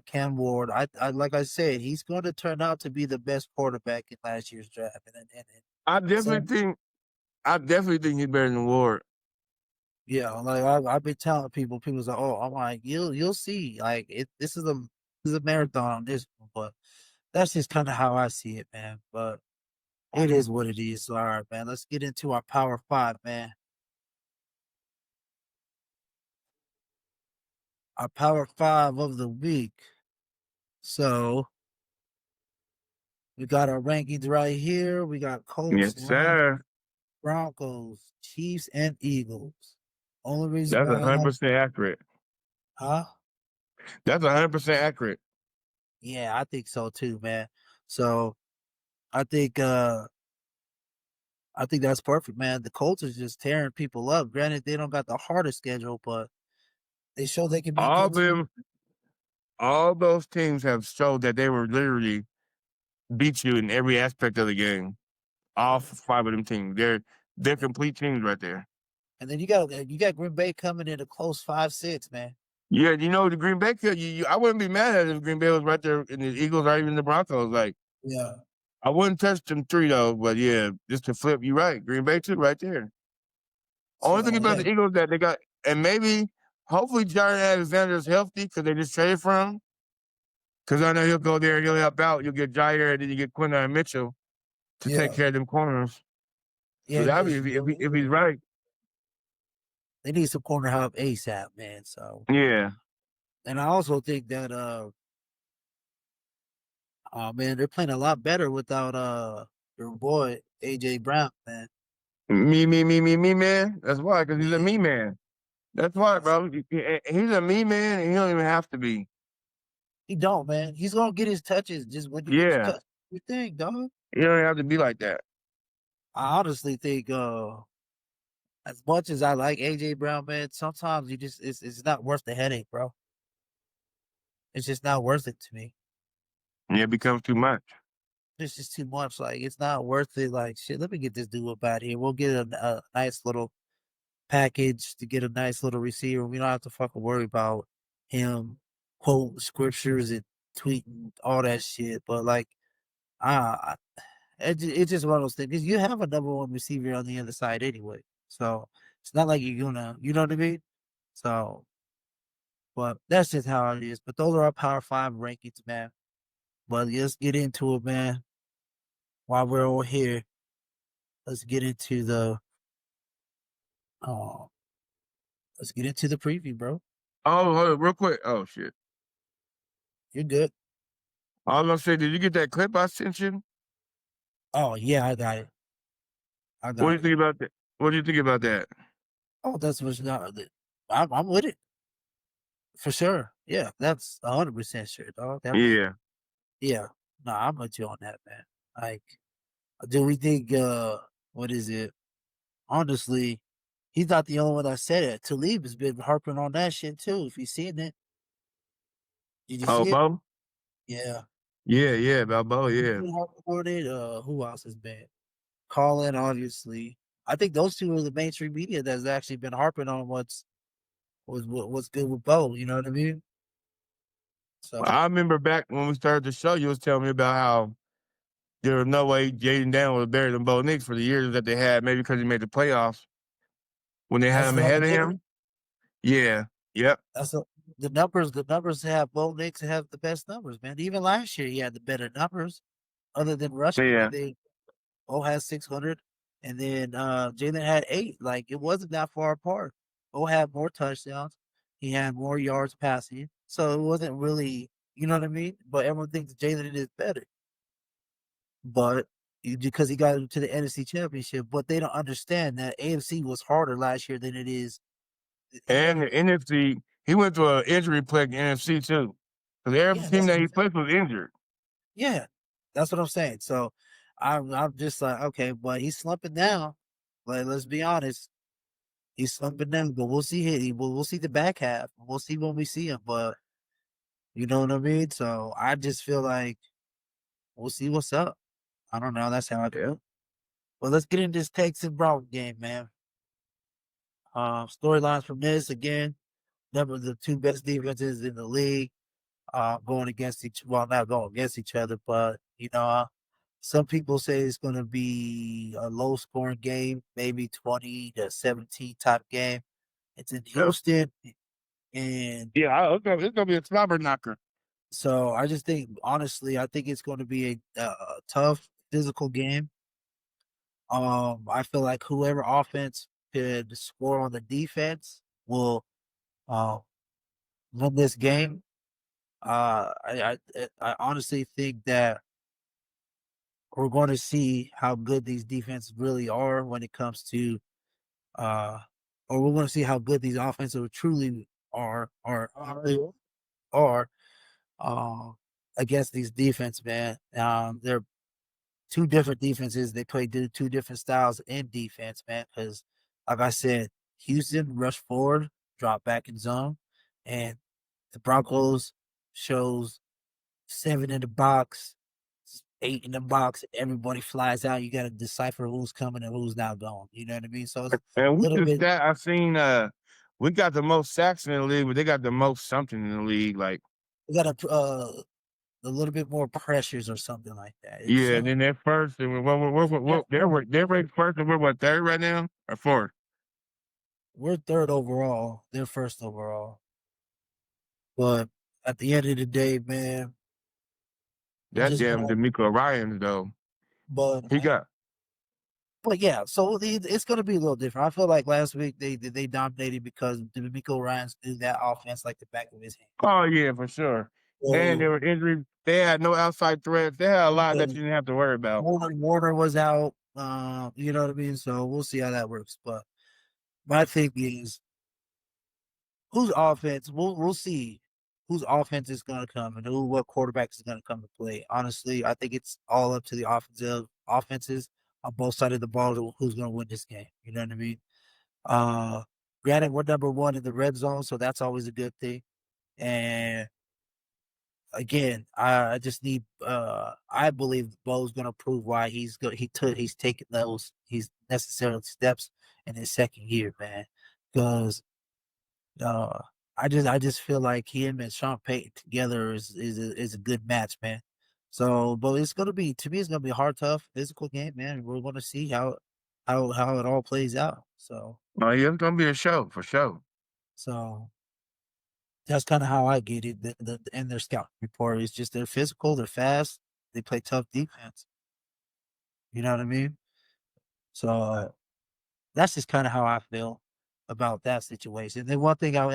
Cam Ward. I like I said, he's going to turn out to be the best quarterback in last year's draft. I definitely think he's better than Ward. Yeah, like I've been telling people like, oh, I'm like, you'll see. Like this is a marathon on this one, but that's just kind of how I see it, man. But it is what it is. So, all right, man. Let's get into our Power 5, man. Our Power 5 of the week. So we got our rankings right here. We got Colts, yes, sir. Broncos, Chiefs, and Eagles. Only reason that's 100% accurate. Huh? That's 100% accurate. Yeah, I think so too, man. So I think that's perfect, man. The Colts are just tearing people up. Granted, they don't got the hardest schedule, but they show they can be all those teams have showed that they were literally beat you in every aspect of the game. All 5 of them teams. They're complete teams right there. And then you got Green Bay coming in a close 5-6, man. Yeah, the Green Bay could. I wouldn't be mad at it if Green Bay was right there in the Eagles or even the Broncos. Like, yeah, I wouldn't touch them 3 though. But yeah, just to flip, you're right. Green Bay too, right there. Only thing about the Eagles that they got, and maybe hopefully Jaron Alexander's healthy because they just traded for him. Because I know he'll go there and he'll help out. You'll get Jair and then you get Quinton Mitchell to take care of them corners. Yeah, so that'd be if he's right. They need some corner help ASAP, man. So yeah. And I also think that man, they're playing a lot better without your boy AJ Brown, man. Me, man. That's why, because he's a me man. That's why, bro. He's a me man, and he don't even have to be. He don't, man. He's gonna get his touches just when you get his touch. You think, dog? He don't have to be like that. I honestly think as much as I like AJ Brown, man, sometimes it's not worth the headache, bro. It's just not worth it to me. Yeah, it becomes too much. It's just too much. Like, it's not worth it. Like, shit, let me get this dude up out here. We'll get a nice little package to get a nice little receiver. We don't have to fucking worry about him quoting scriptures and tweeting all that shit. But like, uh, it's just one of those things. 'Cause you have a number one receiver on the other side anyway, so it's not like you're gonna, you know what I mean? So, but that's just how it is. But those are our Power Five rankings, man. But let's get into it, man. While we're all here, let's get into the uh, let's get into the preview, bro. Oh, hold on, real quick. Oh shit. You're good. I was gonna say, did you get that clip I sent you? Oh yeah, I got it. I What do got you it. think about that? What do you think about that? Oh, that's what's not. I'm with it for sure. Yeah, that's 100% sure, dog. Yeah. Yeah. No, I'm with you on that, man. Like, do we think? What is it? Honestly, he's not the only one that said it. Talib has been harping on that shit too. If you seen it, did you Oh, see it? Bo? Yeah. Yeah, Balboa, He's yeah. been harping on it. Who else has been? Colin, obviously. I think those two are the mainstream media that's actually been harping on what's good with Bo. You know what I mean? So I remember back when we started the show, you was telling me about how there was no way Jaden Daniels was better than Bo Nix for the years that they had, maybe because he made the playoffs when they had that's him the ahead of longevity. him. Yeah. Yep. That's the numbers. The numbers have Bo Nix have the best numbers, man. Even last year, he had the better numbers, other than rushing. I Yeah. think Bo has 600, and then Jalen had 8. Like, it wasn't that far apart. Bo had more touchdowns. He had more yards passing, so it wasn't really, you know what I mean. But everyone thinks Jalen is better, but because he got into the NFC Championship. But they don't understand that AFC was harder last year than it is. And the NFC, he went through an injury plague NFC too. Because every Yeah, team that's that what I'm he saying. played was injured. Yeah, that's what I'm saying. So I'm just like, okay, but he's slumping down. Like, let's be honest, he's slumping down. But we'll see him. We'll see the back half. We'll see when we see him. But you know what I mean. So I just feel like we'll see what's up. I don't know. That's how I feel. Well, let's get into this Texas Broncos game, man. Storylines from this again. Number the two best defenses in the league. Going against not going against each other, but some people say it's going to be a low scoring game, maybe 20-17 type game. It's in Yep. Houston, and Yeah, it's gonna be a slobber knocker. so I just think, honestly, I think it's going to be a tough physical game. I feel like whoever offense could score on the defense will uh, win this game. I honestly think that we're going to see how good these defenses really are when it comes to, or we're going to see how good these offenses truly are uh, against these defense, man. They're two different defenses. They play two different styles in defense, man. Because, like I said, Houston rush forward, drop back in zone, and the Broncos shows 7 in the box, 8 in the box. Everybody flies out. You got to decipher who's coming and who's not going. You know what I mean? So it's a And we little just bit. got, I seen, we got the most sacks in the league, but they got the most something in the league. Like, We got a little bit more pressures or something like that. It's yeah, and then they're first, and they're ranked first, and we're what, third right now or fourth? we're third overall. They're first overall. But at the end of the day, man, we That just damn want. D'Amico Ryans though. But He got yeah, so it's going to be a little different. I feel like last week they dominated because D'Amico Ryans knew that offense like the back of his hand. oh yeah, for sure. And they So were injured. They had no outside threats. They had a lot that yeah, you didn't have to worry about. Warner was out. You know what I mean? So we'll see how that works. But my thing is, whose offense? We'll see whose offense is going to come and what quarterback is going to come to play. Honestly, I think it's all up to the offenses. on both sides of the ball who's going to win this game. You know what I mean? Granted, we're number 1 in the red zone, so that's always a good thing. And again, I just need. I believe Bo's going to prove why he's taking those necessary steps in his second year, man. Because I just feel like him and Sean Payton together is a good match, man. So, but it's gonna be a hard, tough, physical game, man. We're gonna see how it all plays out. So, Oh yeah, it's gonna be a show for sure. so that's kind of how I get it. And their scout report is just they're physical, they're fast, they play tough defense. You know what I mean? So that's just kind of how I feel about that situation. Then one thing I'm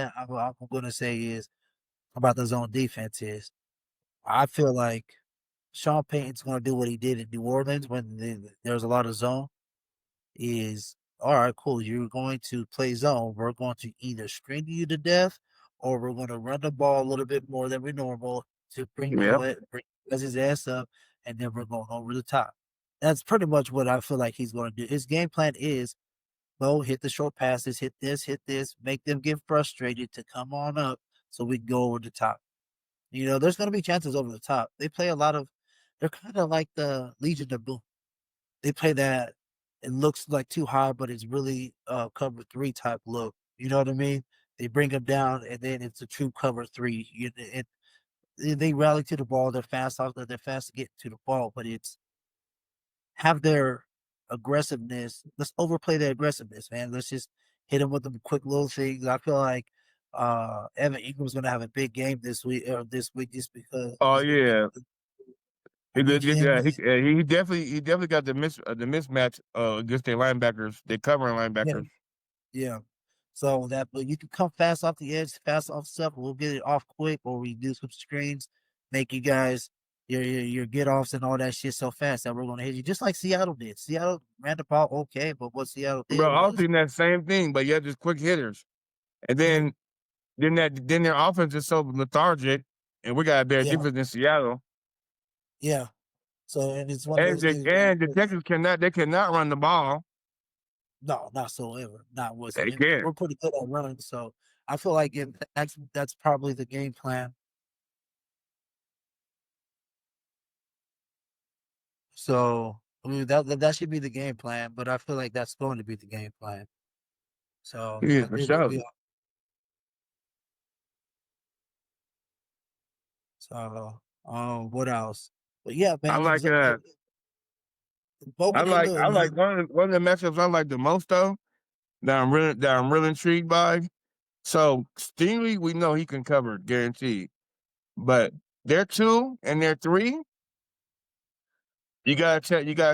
going to say is about the zone defense is I feel like Sean Payton's going to do what he did in New Orleans when there's a lot of zone. Is all right, cool. You're going to play zone. We're going to either string you to death, or we're going to run the ball a little bit more than we normal to bring his ass up, and then we're going over the top. That's pretty much what I feel like he's going to do. His game plan is go hit the short passes, hit this, make them get frustrated to come on up so we can go over the top. You know, there's going to be chances over the top. They play a lot of, they're kind of like the Legion of Boom. They play that, it looks like too high, but it's really cover 3 type look. You know what I mean? They bring them down, and then it's a true cover 3. They rally to the ball. They're fast to get to the ball, but it's have their aggressiveness. Let's overplay their aggressiveness, man. Let's just hit them with them quick little things. I feel like Evan Ingram's going to have a big game this week just because Oh he's going to yeah, I need him. he definitely got the mismatch against their linebackers. They covering Yeah, linebackers. yeah. So but you can come fast off the edge, fast off stuff. We'll get it off quick, or we do some screens, make you guys your get offs and all that shit so fast that we're going to hit you, just like Seattle did. Seattle ran the ball okay, but what Seattle did Bro, I was was thinking that same thing, but you have just quick hitters, and yeah, then their offense is so lethargic, and we got a better yeah, defense than Seattle. yeah. So and it's one of And those things. the Texans cannot run the ball. No, not so ever, not They whatsoever. can't. We're pretty good at running, so I feel like that's probably the game plan. So I mean that should be the game plan, but I feel like that's going to be the game plan. So Yeah, for it'll sure. be so. What else? But yeah, I man. like Bogan and I Lou, like one of the matchups I like the most though that I'm really intrigued by. So Stingley, we know he can cover guaranteed, but they're 2 and they're 3. You gotta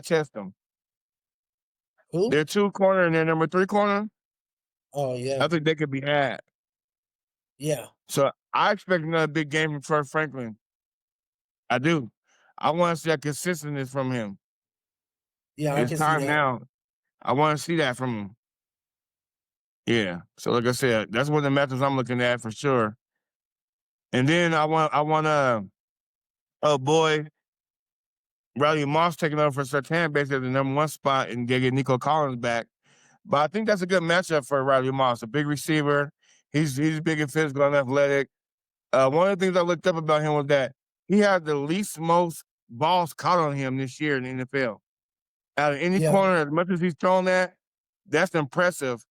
test them. who? They're 2 corner and they're number 3 corner. Oh yeah, I think they could be had. yeah, So I expect another big game from Troy Franklin. I do. I want to see that consistency from him. yeah. I It's can see time that. now. I want to see that from him. Yeah. So like I said, that's one of the methods I'm looking at for sure. And then I want oh boy, Riley Moss taking over for Sertan base at the number 1 spot and they get Nico Collins back. But I think that's a good matchup for Riley Moss, a big receiver. He's big and physical and athletic. One of the things I looked up about him was that he had the least most balls caught on him this year in the NFL. Out of any Yeah, corner, as much as he's thrown that, that's impressive.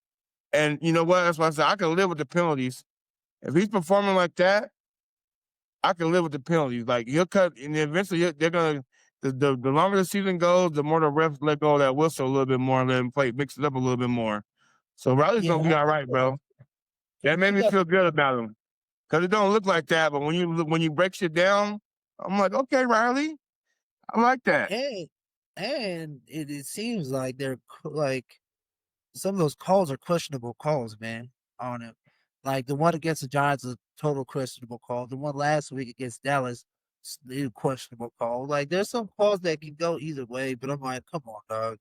And you know what? That's why I said I can live with the penalties. If he's performing like that, I can live with the penalties. Like he'll cut, and eventually they're gonna. The longer the season goes, the more the refs let go of that whistle a little bit more and let him play, mix it up a little bit more. So Riley's yeah. gonna be all right, bro. That made He me feel definitely. good about him because it don't look like that. But when you break shit down, I'm like, okay, Riley, I like that. And it seems like like some of those calls are questionable calls, man, on him. Like the one against the Giants is a total questionable call. The one last week against Dallas, questionable call. Like there's some calls that can go either way, but I'm like, come on, dog.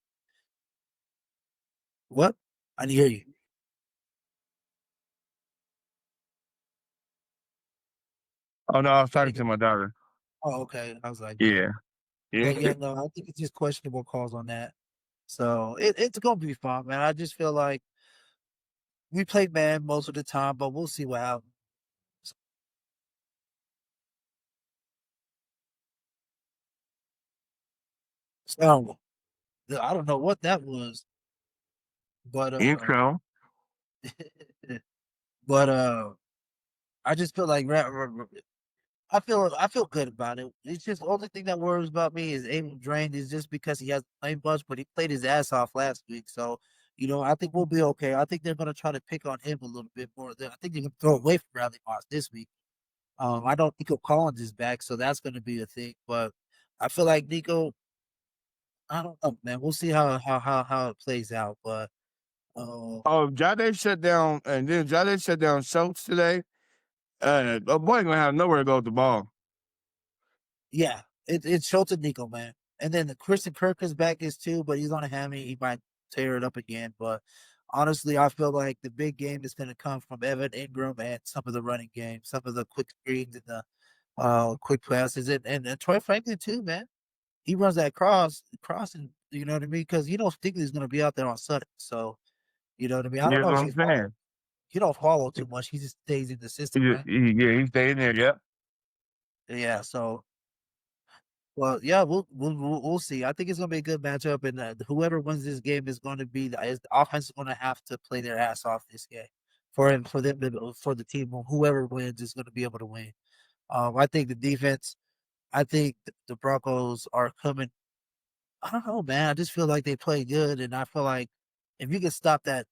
What? I didn't hear you. Oh no, I was Can talking you to get? my daughter. Oh, okay. I was like, damn. Yeah, yeah. But yeah, no, I think it's just questionable calls on that. So it's gonna be fun, man. I just feel like we play man most of the time, but we'll see what happens. So I don't know what that was, but Intro. but I just feel like I feel good about it. It's just the only thing that worries about me is Abel drained is just because he has playing much, but he played his ass off last week. So, I think we'll be okay. I think they're gonna try to pick on him a little bit more. I think they're gonna throw away from Bradley Moss this week. I don't think Nico Collins is back, so that's gonna be a thing. But I feel like Nico, I don't know, man. We'll see how it plays out. But Jade shut down, and then Jade shut down Schultz today. A boy ain't gonna have nowhere to go with the ball. yeah, it's Schultz and Nico, man. And then the Christian Kirk is back too, but he's on a hammy. He might tear it up again. But honestly, I feel like the big game is going to come from Evan Ingram and some of the running game, some of the quick screens and the quick passes, and Troy Franklin too, man. He runs that crossing. You know what I mean? Because you don't think he's going to be out there on Sunday. So you know what I mean. I don't You know know what if I'm saying? he don't follow too much. He just stays in the system, right? He stayed in there. Yep. Yeah. So. Well, yeah, we'll see. I think it's gonna be a good matchup, and whoever wins this game is going to be the offense is going to have to play their ass off this game for the team. Whoever wins is going to be able to win. I think the defense. I think the Broncos are coming. I don't know, man. I just feel like they play good, and I feel like if you can stop that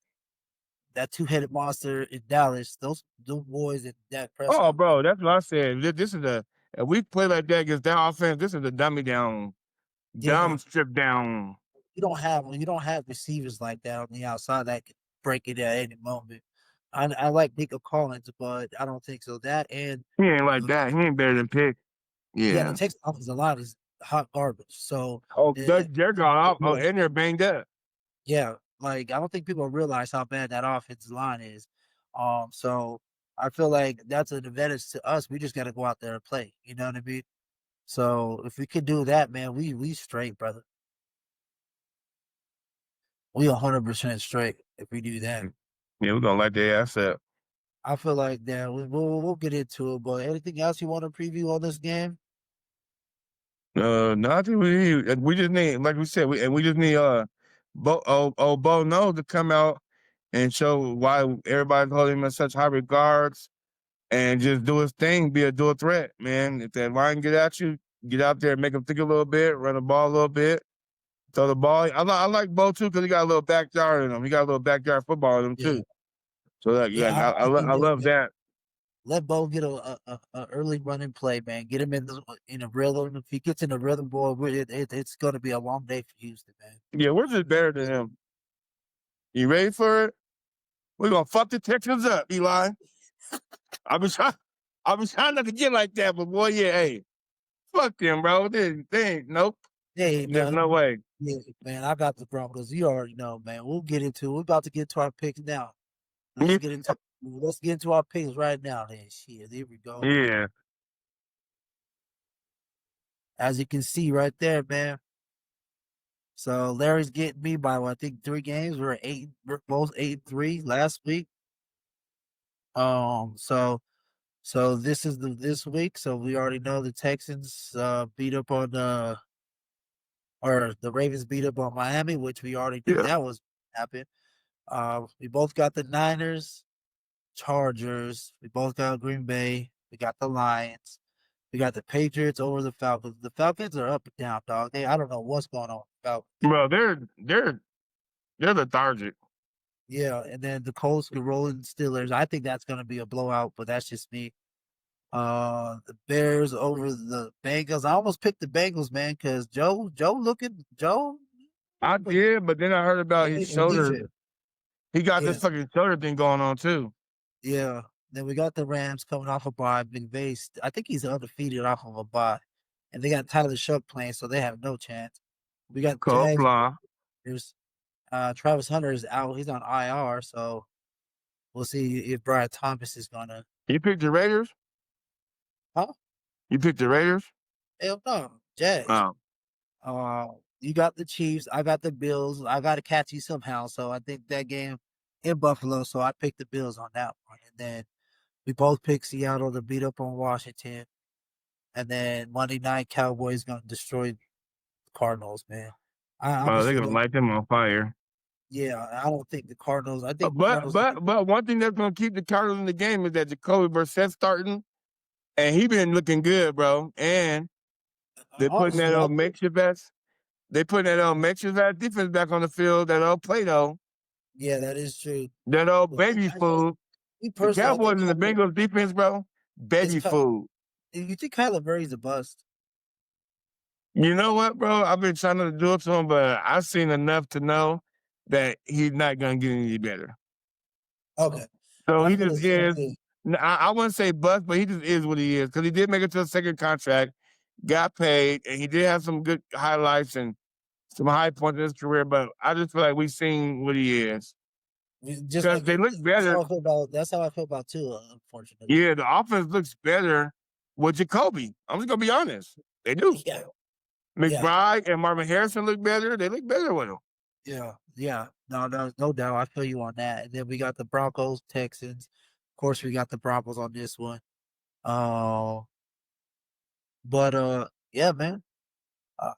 two-headed monster in Dallas, those boys in Dak Oh, Prescott. bro, that's what I said. This is if we play like that against that offense, this is a dummy down, Yeah, dumb strip down. you don't have receivers like that on the outside that can break it at any moment. I like Nico Collins, but I don't think so. That and He ain't like that. He ain't better than Pick. yeah, the Yeah. Texas offensive line is hot garbage. So Oh, uh, they're gone off. Oh, and they're banged up. yeah, like I don't think people realize how bad that offensive line is. So I feel like that's an advantage to us. We just got to go out there and play. You know what I mean? So if we could do that, man, we straight, brother. We 100% straight if we do that. Yeah, we're gonna light their ass up. I feel like that we'll get into it. But anything else you want to preview on this game? No, I think we just need, like we said, we just need Bo No to come out and show why everybody's holding him in such high regards and just do his thing, be a dual threat, man. If that line get at you, get out there, make him think a little bit, run the ball a little bit, throw the ball. I like Bo too because he got a little backyard in him. He got a little backyard football in him Yeah, too. So yeah, I think he I do, love man. that. Let Bo get a early running play, man. Get him in a rhythm. If he gets in a rhythm, boy, it's going to be a long day for Houston, man. Yeah, we're just better than him. You ready for it? We're gonna fuck the Texans up, Eli. I was trying not to get like that, but boy, yeah, hey, fuck them, bro. They ain't nope. Hey, There's man, no way. yeah, man, I got the Broncos. You already know, man. We'll get into it. We're about to get to our picks now. Yeah. Let's get into our picks right now. Then shit, here we go. Yeah. As you can see right there, man. So Larry's getting me by I think 3 games. We're both 8-3 last week. So this is this week. So we already know the Texans beat up on or the Ravens beat up on Miami, which we already knew Yeah. that was happen. We both got the Niners, Chargers. We both got Green Bay. We got the Lions. We got the Patriots over the Falcons. The Falcons are up and down, dog. I don't know what's going on with the Falcons. Bro, they're lethargic. Yeah, and then the Colts can roll in Steelers. I think that's going to be a blowout, but that's just me. The Bears over the Bengals. I almost picked the Bengals, man, because Joe. I did, but then I heard about his shoulder. He got this fucking shoulder thing going on too. Yeah. Then we got the Rams coming off a bye. McVay, I think he's undefeated off of a bye. And they got Tyler Shuck playing, so they have no chance. We got Jags. There's Travis Hunter is out. He's on IR, so we'll see if Brian Thomas is gonna. You picked the Raiders? Huh? You picked the Raiders? Hell no, Jags. Oh. You got the Chiefs. I got the Bills. I got to catch you somehow. So I think that game in Buffalo. So I picked the Bills on that one. And then we both picked Seattle to beat up on Washington. And then Monday night, Cowboys going to destroy the Cardinals, man. I They're honestly gonna don't. light them on fire. Yeah, I don't think the Cardinals. I think But Cardinals. but but one thing that's gonna keep the Cardinals in the game is that Jacoby Brissett starting, and he been looking good, bro. And they putting Honestly, that old makeshift ass. They putting that old makeshift ass defense back on the field. That old Play-Doh. yeah, that is true. That old But baby food. me The personally, I think Cowboys and the Bengals defense, bro. it's. Baby food. You think Kyler Murray's a bust? You know what, bro? I've been trying to do it to him, but I've seen enough to know that he's not gonna get any better. Okay, So I he feel just the same is. thing. I wouldn't say bust, but he just is what he is because he did make it to a second contract, got paid, and he did have some good highlights and some high points in his career. But I just feel like we've seen what he is Just because like they look that's better. how I feel about. That's how I feel about Tua. Unfortunately, Yeah, the offense looks better with Jacoby. I'm just gonna be honest. They do. yeah, yeah, McBride and Marvin Harrison look better. They look better with him. yeah. No doubt. I feel you on that. And then we got the Broncos, Texans. Of course, we got the Broncos on this one. Uh, but yeah, man. Uh,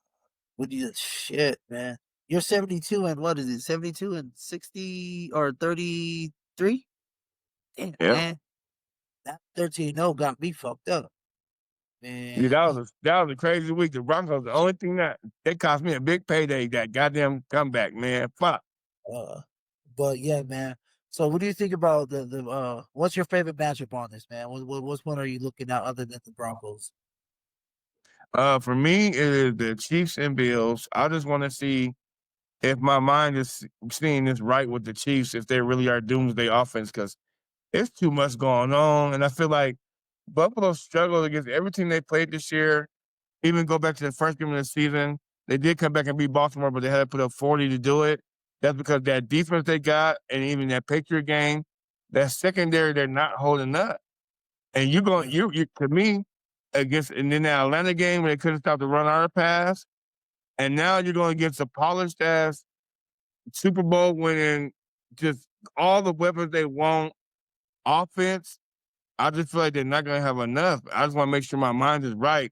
what do you shit, man? You're 72 and what is it? 72 and 60 or 33? Damn, Yeah. man. That 13-0 got me fucked up. Yeah, Man, that was a crazy week. The Broncos, the only thing that they cost me a big payday, that goddamn comeback, man. Fuck. uh, but yeah, man. So what do you think about the what's your favorite matchup on this, man? What's one are you looking at other than the Broncos? For me, it is the Chiefs and Bills. I just want to see if my mind is seeing this right with the Chiefs, if they really are doomsday offense, because it's too much going on. And I feel like Buffalo struggled against everything they played this year. Even go back to the first game of the season, they did come back and beat Baltimore, but they had to put up 40 to do it. That's because that defense they got, and even that Patriot game, that secondary, they're not holding up. And you're going, Yeah, you to me, against, and then the Atlanta game where they couldn't stop the run or pass, and now you're going against a polished ass Super Bowl winning, just all the weapons they want, offense. I just feel like they're not going to have enough. I just want to make sure my mind is right.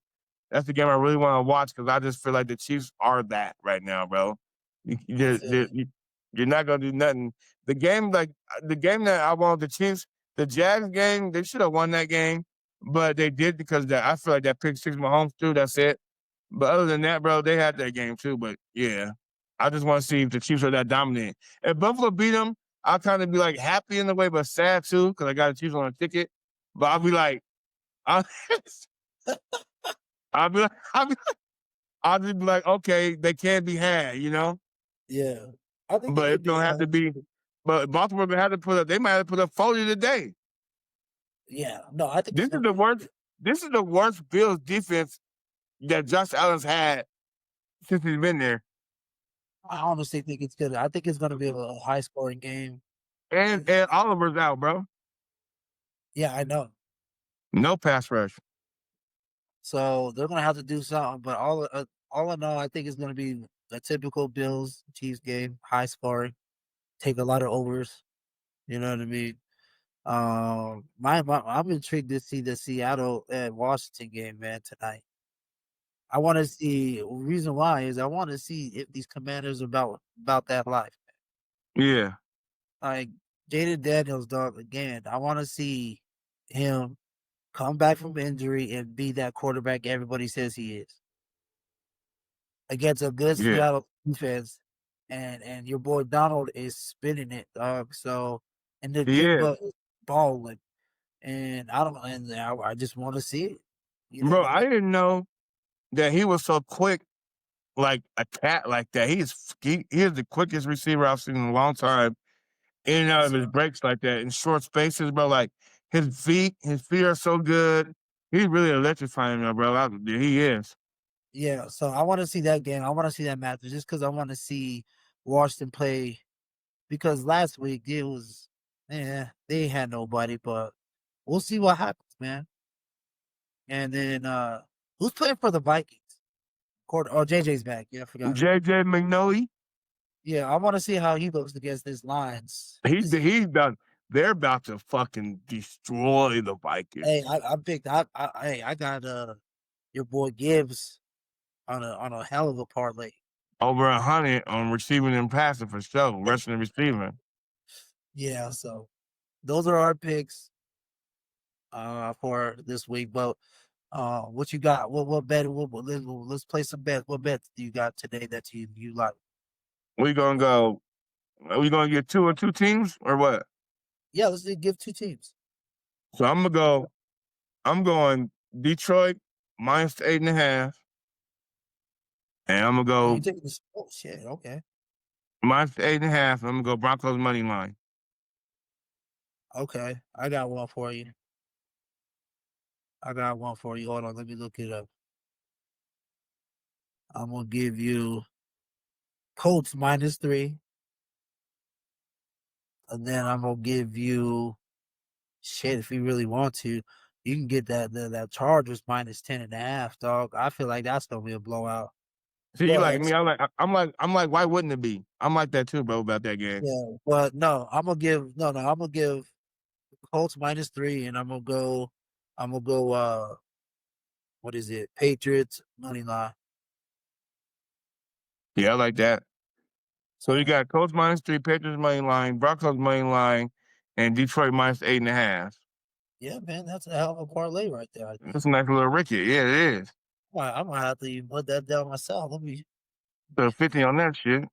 That's the game I really want to watch because I just feel like the Chiefs are that right now, bro. I feel you. You're not going to do nothing. The game that I want the Chiefs, the Jags game, they should have won that game, but they did because I feel like that pick six Mahomes threw. That's it. But other than that, bro, they had that game too. But yeah, I just want to see if the Chiefs are that dominant. If Buffalo beat them, I'll kind of be like happy in a way, but sad too because I got the Chiefs on a ticket. But I'll be like, I'll, I'll just be like, okay, they can't be had, you know? Yeah, I think it But could it's be. gonna have to be. But Baltimore gonna have to put up. They might have to put up 40 today. Yeah, no, I think This it's is gonna the be. worst. This is the worst Bills defense that Josh Allen's had since he's been there. I honestly think it's good. I think it's gonna be a high scoring game. And Oliver's out, bro. Yeah, I know. No pass rush. So they're gonna have to do something. But all in all, I think it's gonna be a typical Bills Chiefs game, high scoring, take a lot of overs. You know what I mean? I'm intrigued to see the Seattle and Washington game, man, tonight. I want to see. Reason why is I want to see if these Commanders are about that life. Yeah. Like Jaden Daniels, dog. Again, I want to see him come back from injury and be that quarterback everybody says he is against a good Yeah. Seattle defense, and your boy Donald is spinning it, dog. So and the He is. Jigba is balling, and I just want to see it. You know Bro, what I I mean? didn't know that he was so quick, like a cat like that. He is the quickest receiver I've seen in a long time. In and out of So his breaks like that in short spaces, bro. Like his feet are so good. He's really electrifying, bro. He is. yeah, so I want to see that game. I want to see that match just because I want to see Washington play. Because last week it was, they had nobody, but we'll see what happens, man. And then who's playing for the Vikings? JJ's back. Yeah, I forgot. JJ McNulty. Yeah, I want to see how he looks against his Lions. He's done. They're about to fucking destroy the Vikings. Hey, I got your boy Gibbs on a hell of a parlay. Over 100 on receiving and passing for sure, rushing and receiving. Yeah, so those are our picks for this week. But what you got? What bet? Let's play some bets. What bets do you got today that you like? We gonna go. Are we gonna get 2 and 2 teams or what? Yeah, let's give 2 teams. So I'm gonna go. I'm going Detroit minus -8.5, and I'm gonna go You taking this? Oh shit! Okay. minus -8.5. I'm gonna go Broncos money line. Okay, I got one for you. Hold on, let me look it up. I'm gonna give you Colts -3. And then I'm gonna give you shit if you really want to. You can get that Chargers -10.5, dog. I feel like that's gonna be a blowout. See, you like me? I'm like. Why wouldn't it be? I'm like that too, bro. About that game. Yeah, but no, I'm gonna give Colts -3, and I'm gonna go. What is it? Patriots money line. Yeah, I like that. So you got Colts -3, Patriots money line, Broncos money line, and Detroit -8.5. Yeah, man, that's a hell of a parlay right there. That's a nice little Ricky. Yeah, it is. I might have to even put that down myself. Let me. So 50 on that shit.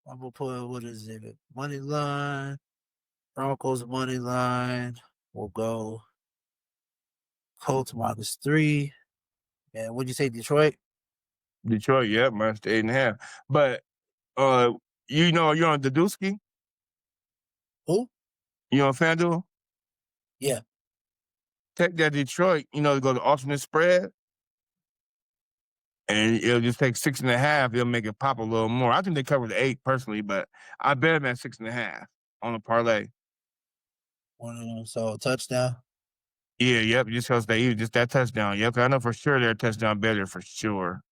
I'm gonna put what is it? Money line, Broncos money line. We'll go Colts -3. And what'd you say, Detroit? Detroit, yeah, -8.5. But you know, you're on Dadusky? Who? You on FanDuel? Yeah. Take that Detroit, to go to alternate spread. And it'll just take 6.5. It'll make it pop a little more. I think they covered 8 personally, but I bet them at 6.5 on a parlay. So touchdown. Yeah, yep. Just because just that touchdown. Yep. I know for sure they're a touchdown better for sure.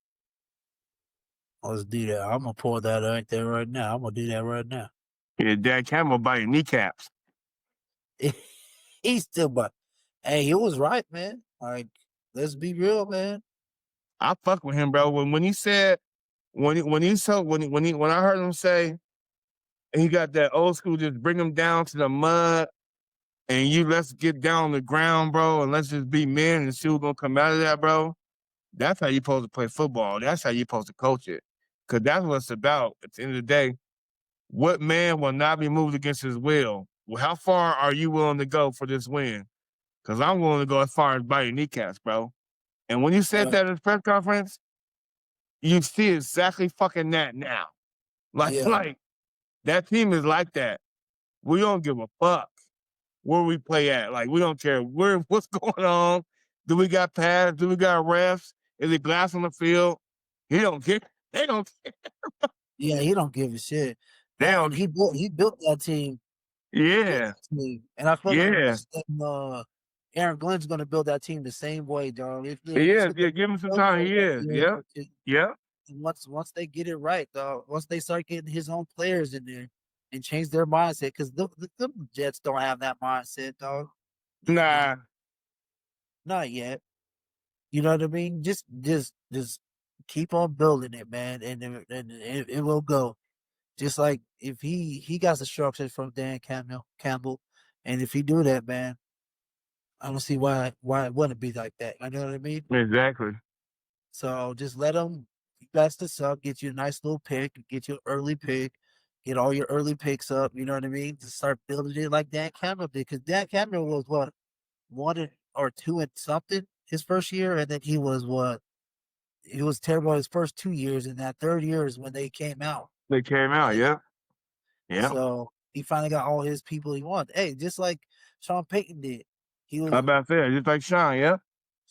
Let's do that. I'm gonna pull that right there right now. I'm gonna do that right now. Yeah, Dad Campbell biting kneecaps. He's still, but hey, he was right, man. Like, let's be real, man. I fuck with him, bro. When he said when I heard him say he got that old school, just bring him down to the mud and let's get down on the ground, bro, and let's just be men and see what's gonna come out of that, bro. That's how you supposed to play football. That's how you supposed to coach it. Cause that's what it's about. At the end of the day, what man will not be moved against his will? Well, how far are you willing to go for this win? Cause I'm willing to go as far as biting kneecaps, bro. And when you said that at the press conference, you see exactly fucking that now. Like that team is like that. We don't give a fuck where we play at. Like, we don't care what's going on. Do we got pads? Do we got refs? Is it glass on the field? He don't care. They don't care. Yeah, he don't give a shit. He built that team. Yeah. And I feel like Aaron Glenn's gonna build that team the same way, dog. Give him some time. He is. Yeah. Once they get it right, dog. Once they start getting his own players in there and change their mindset, because the Jets don't have that mindset, dog. Nah. Not yet. You know what I mean? Just keep on building it, man, and it will go. Just like if he got the structure from Dan Campbell, and if he do that, man, I don't see why it wouldn't be like that. You know what I mean? Exactly. So just let him best this up, get you a nice little pick, get your early pick, get all your early picks up. You know what I mean? To start building it like Dan Campbell did, because Dan Campbell was what 1 or 2 and something his first year, and then he was terrible his first 2 years, and that third year is when they came out. They came out, yeah. So he finally got all his people he wanted. Hey, just like Sean Payton did. How about that? Just like Sean, yeah.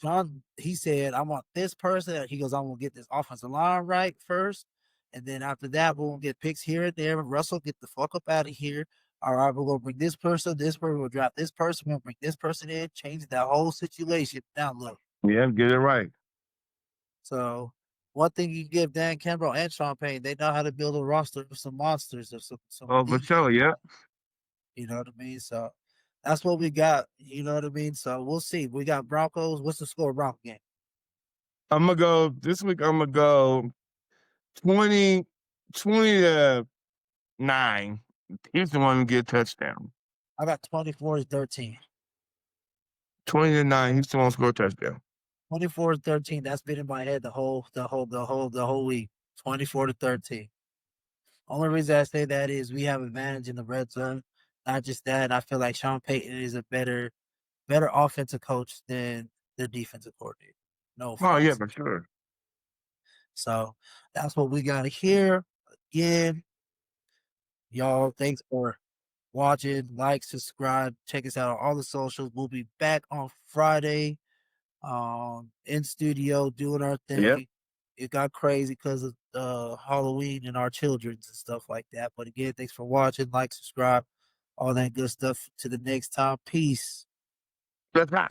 Sean, he said, I want this person. He goes, I'm gonna get this offensive line right first. And then after that, we'll get picks here and there. Russell, get the fuck up out of here. All right, we're gonna bring this person, we'll draft this person, we'll bring this person in, change that whole situation. Now look. Yeah, get it right. So one thing you give Dan Campbell and Sean Payne, they know how to build a roster of some monsters or some Oh, for sure, yeah. You know what I mean? So that's what we got. You know what I mean? So we'll see. We got Broncos. What's the score of Bronco game? I'm gonna go this week. I'm gonna go 20 to 9. Houston won't even get a touchdown. I got 24-13. 20 to 9. Houston won't score a touchdown. 24-13. That's been in my head the whole week. 24-13. Only reason I say that is we have advantage in the red zone. Not just that, I feel like Sean Payton is a better offensive coach than the defensive coordinator. No offense. Oh yeah, for sure. So that's what we got here. Again, y'all, thanks for watching. Like, subscribe, check us out on all the socials. We'll be back on Friday. In studio doing our thing. Yep. It got crazy because of Halloween and our children's and stuff like that. But again, thanks for watching. Like, subscribe, all that good stuff. To the next time. Peace. That's right.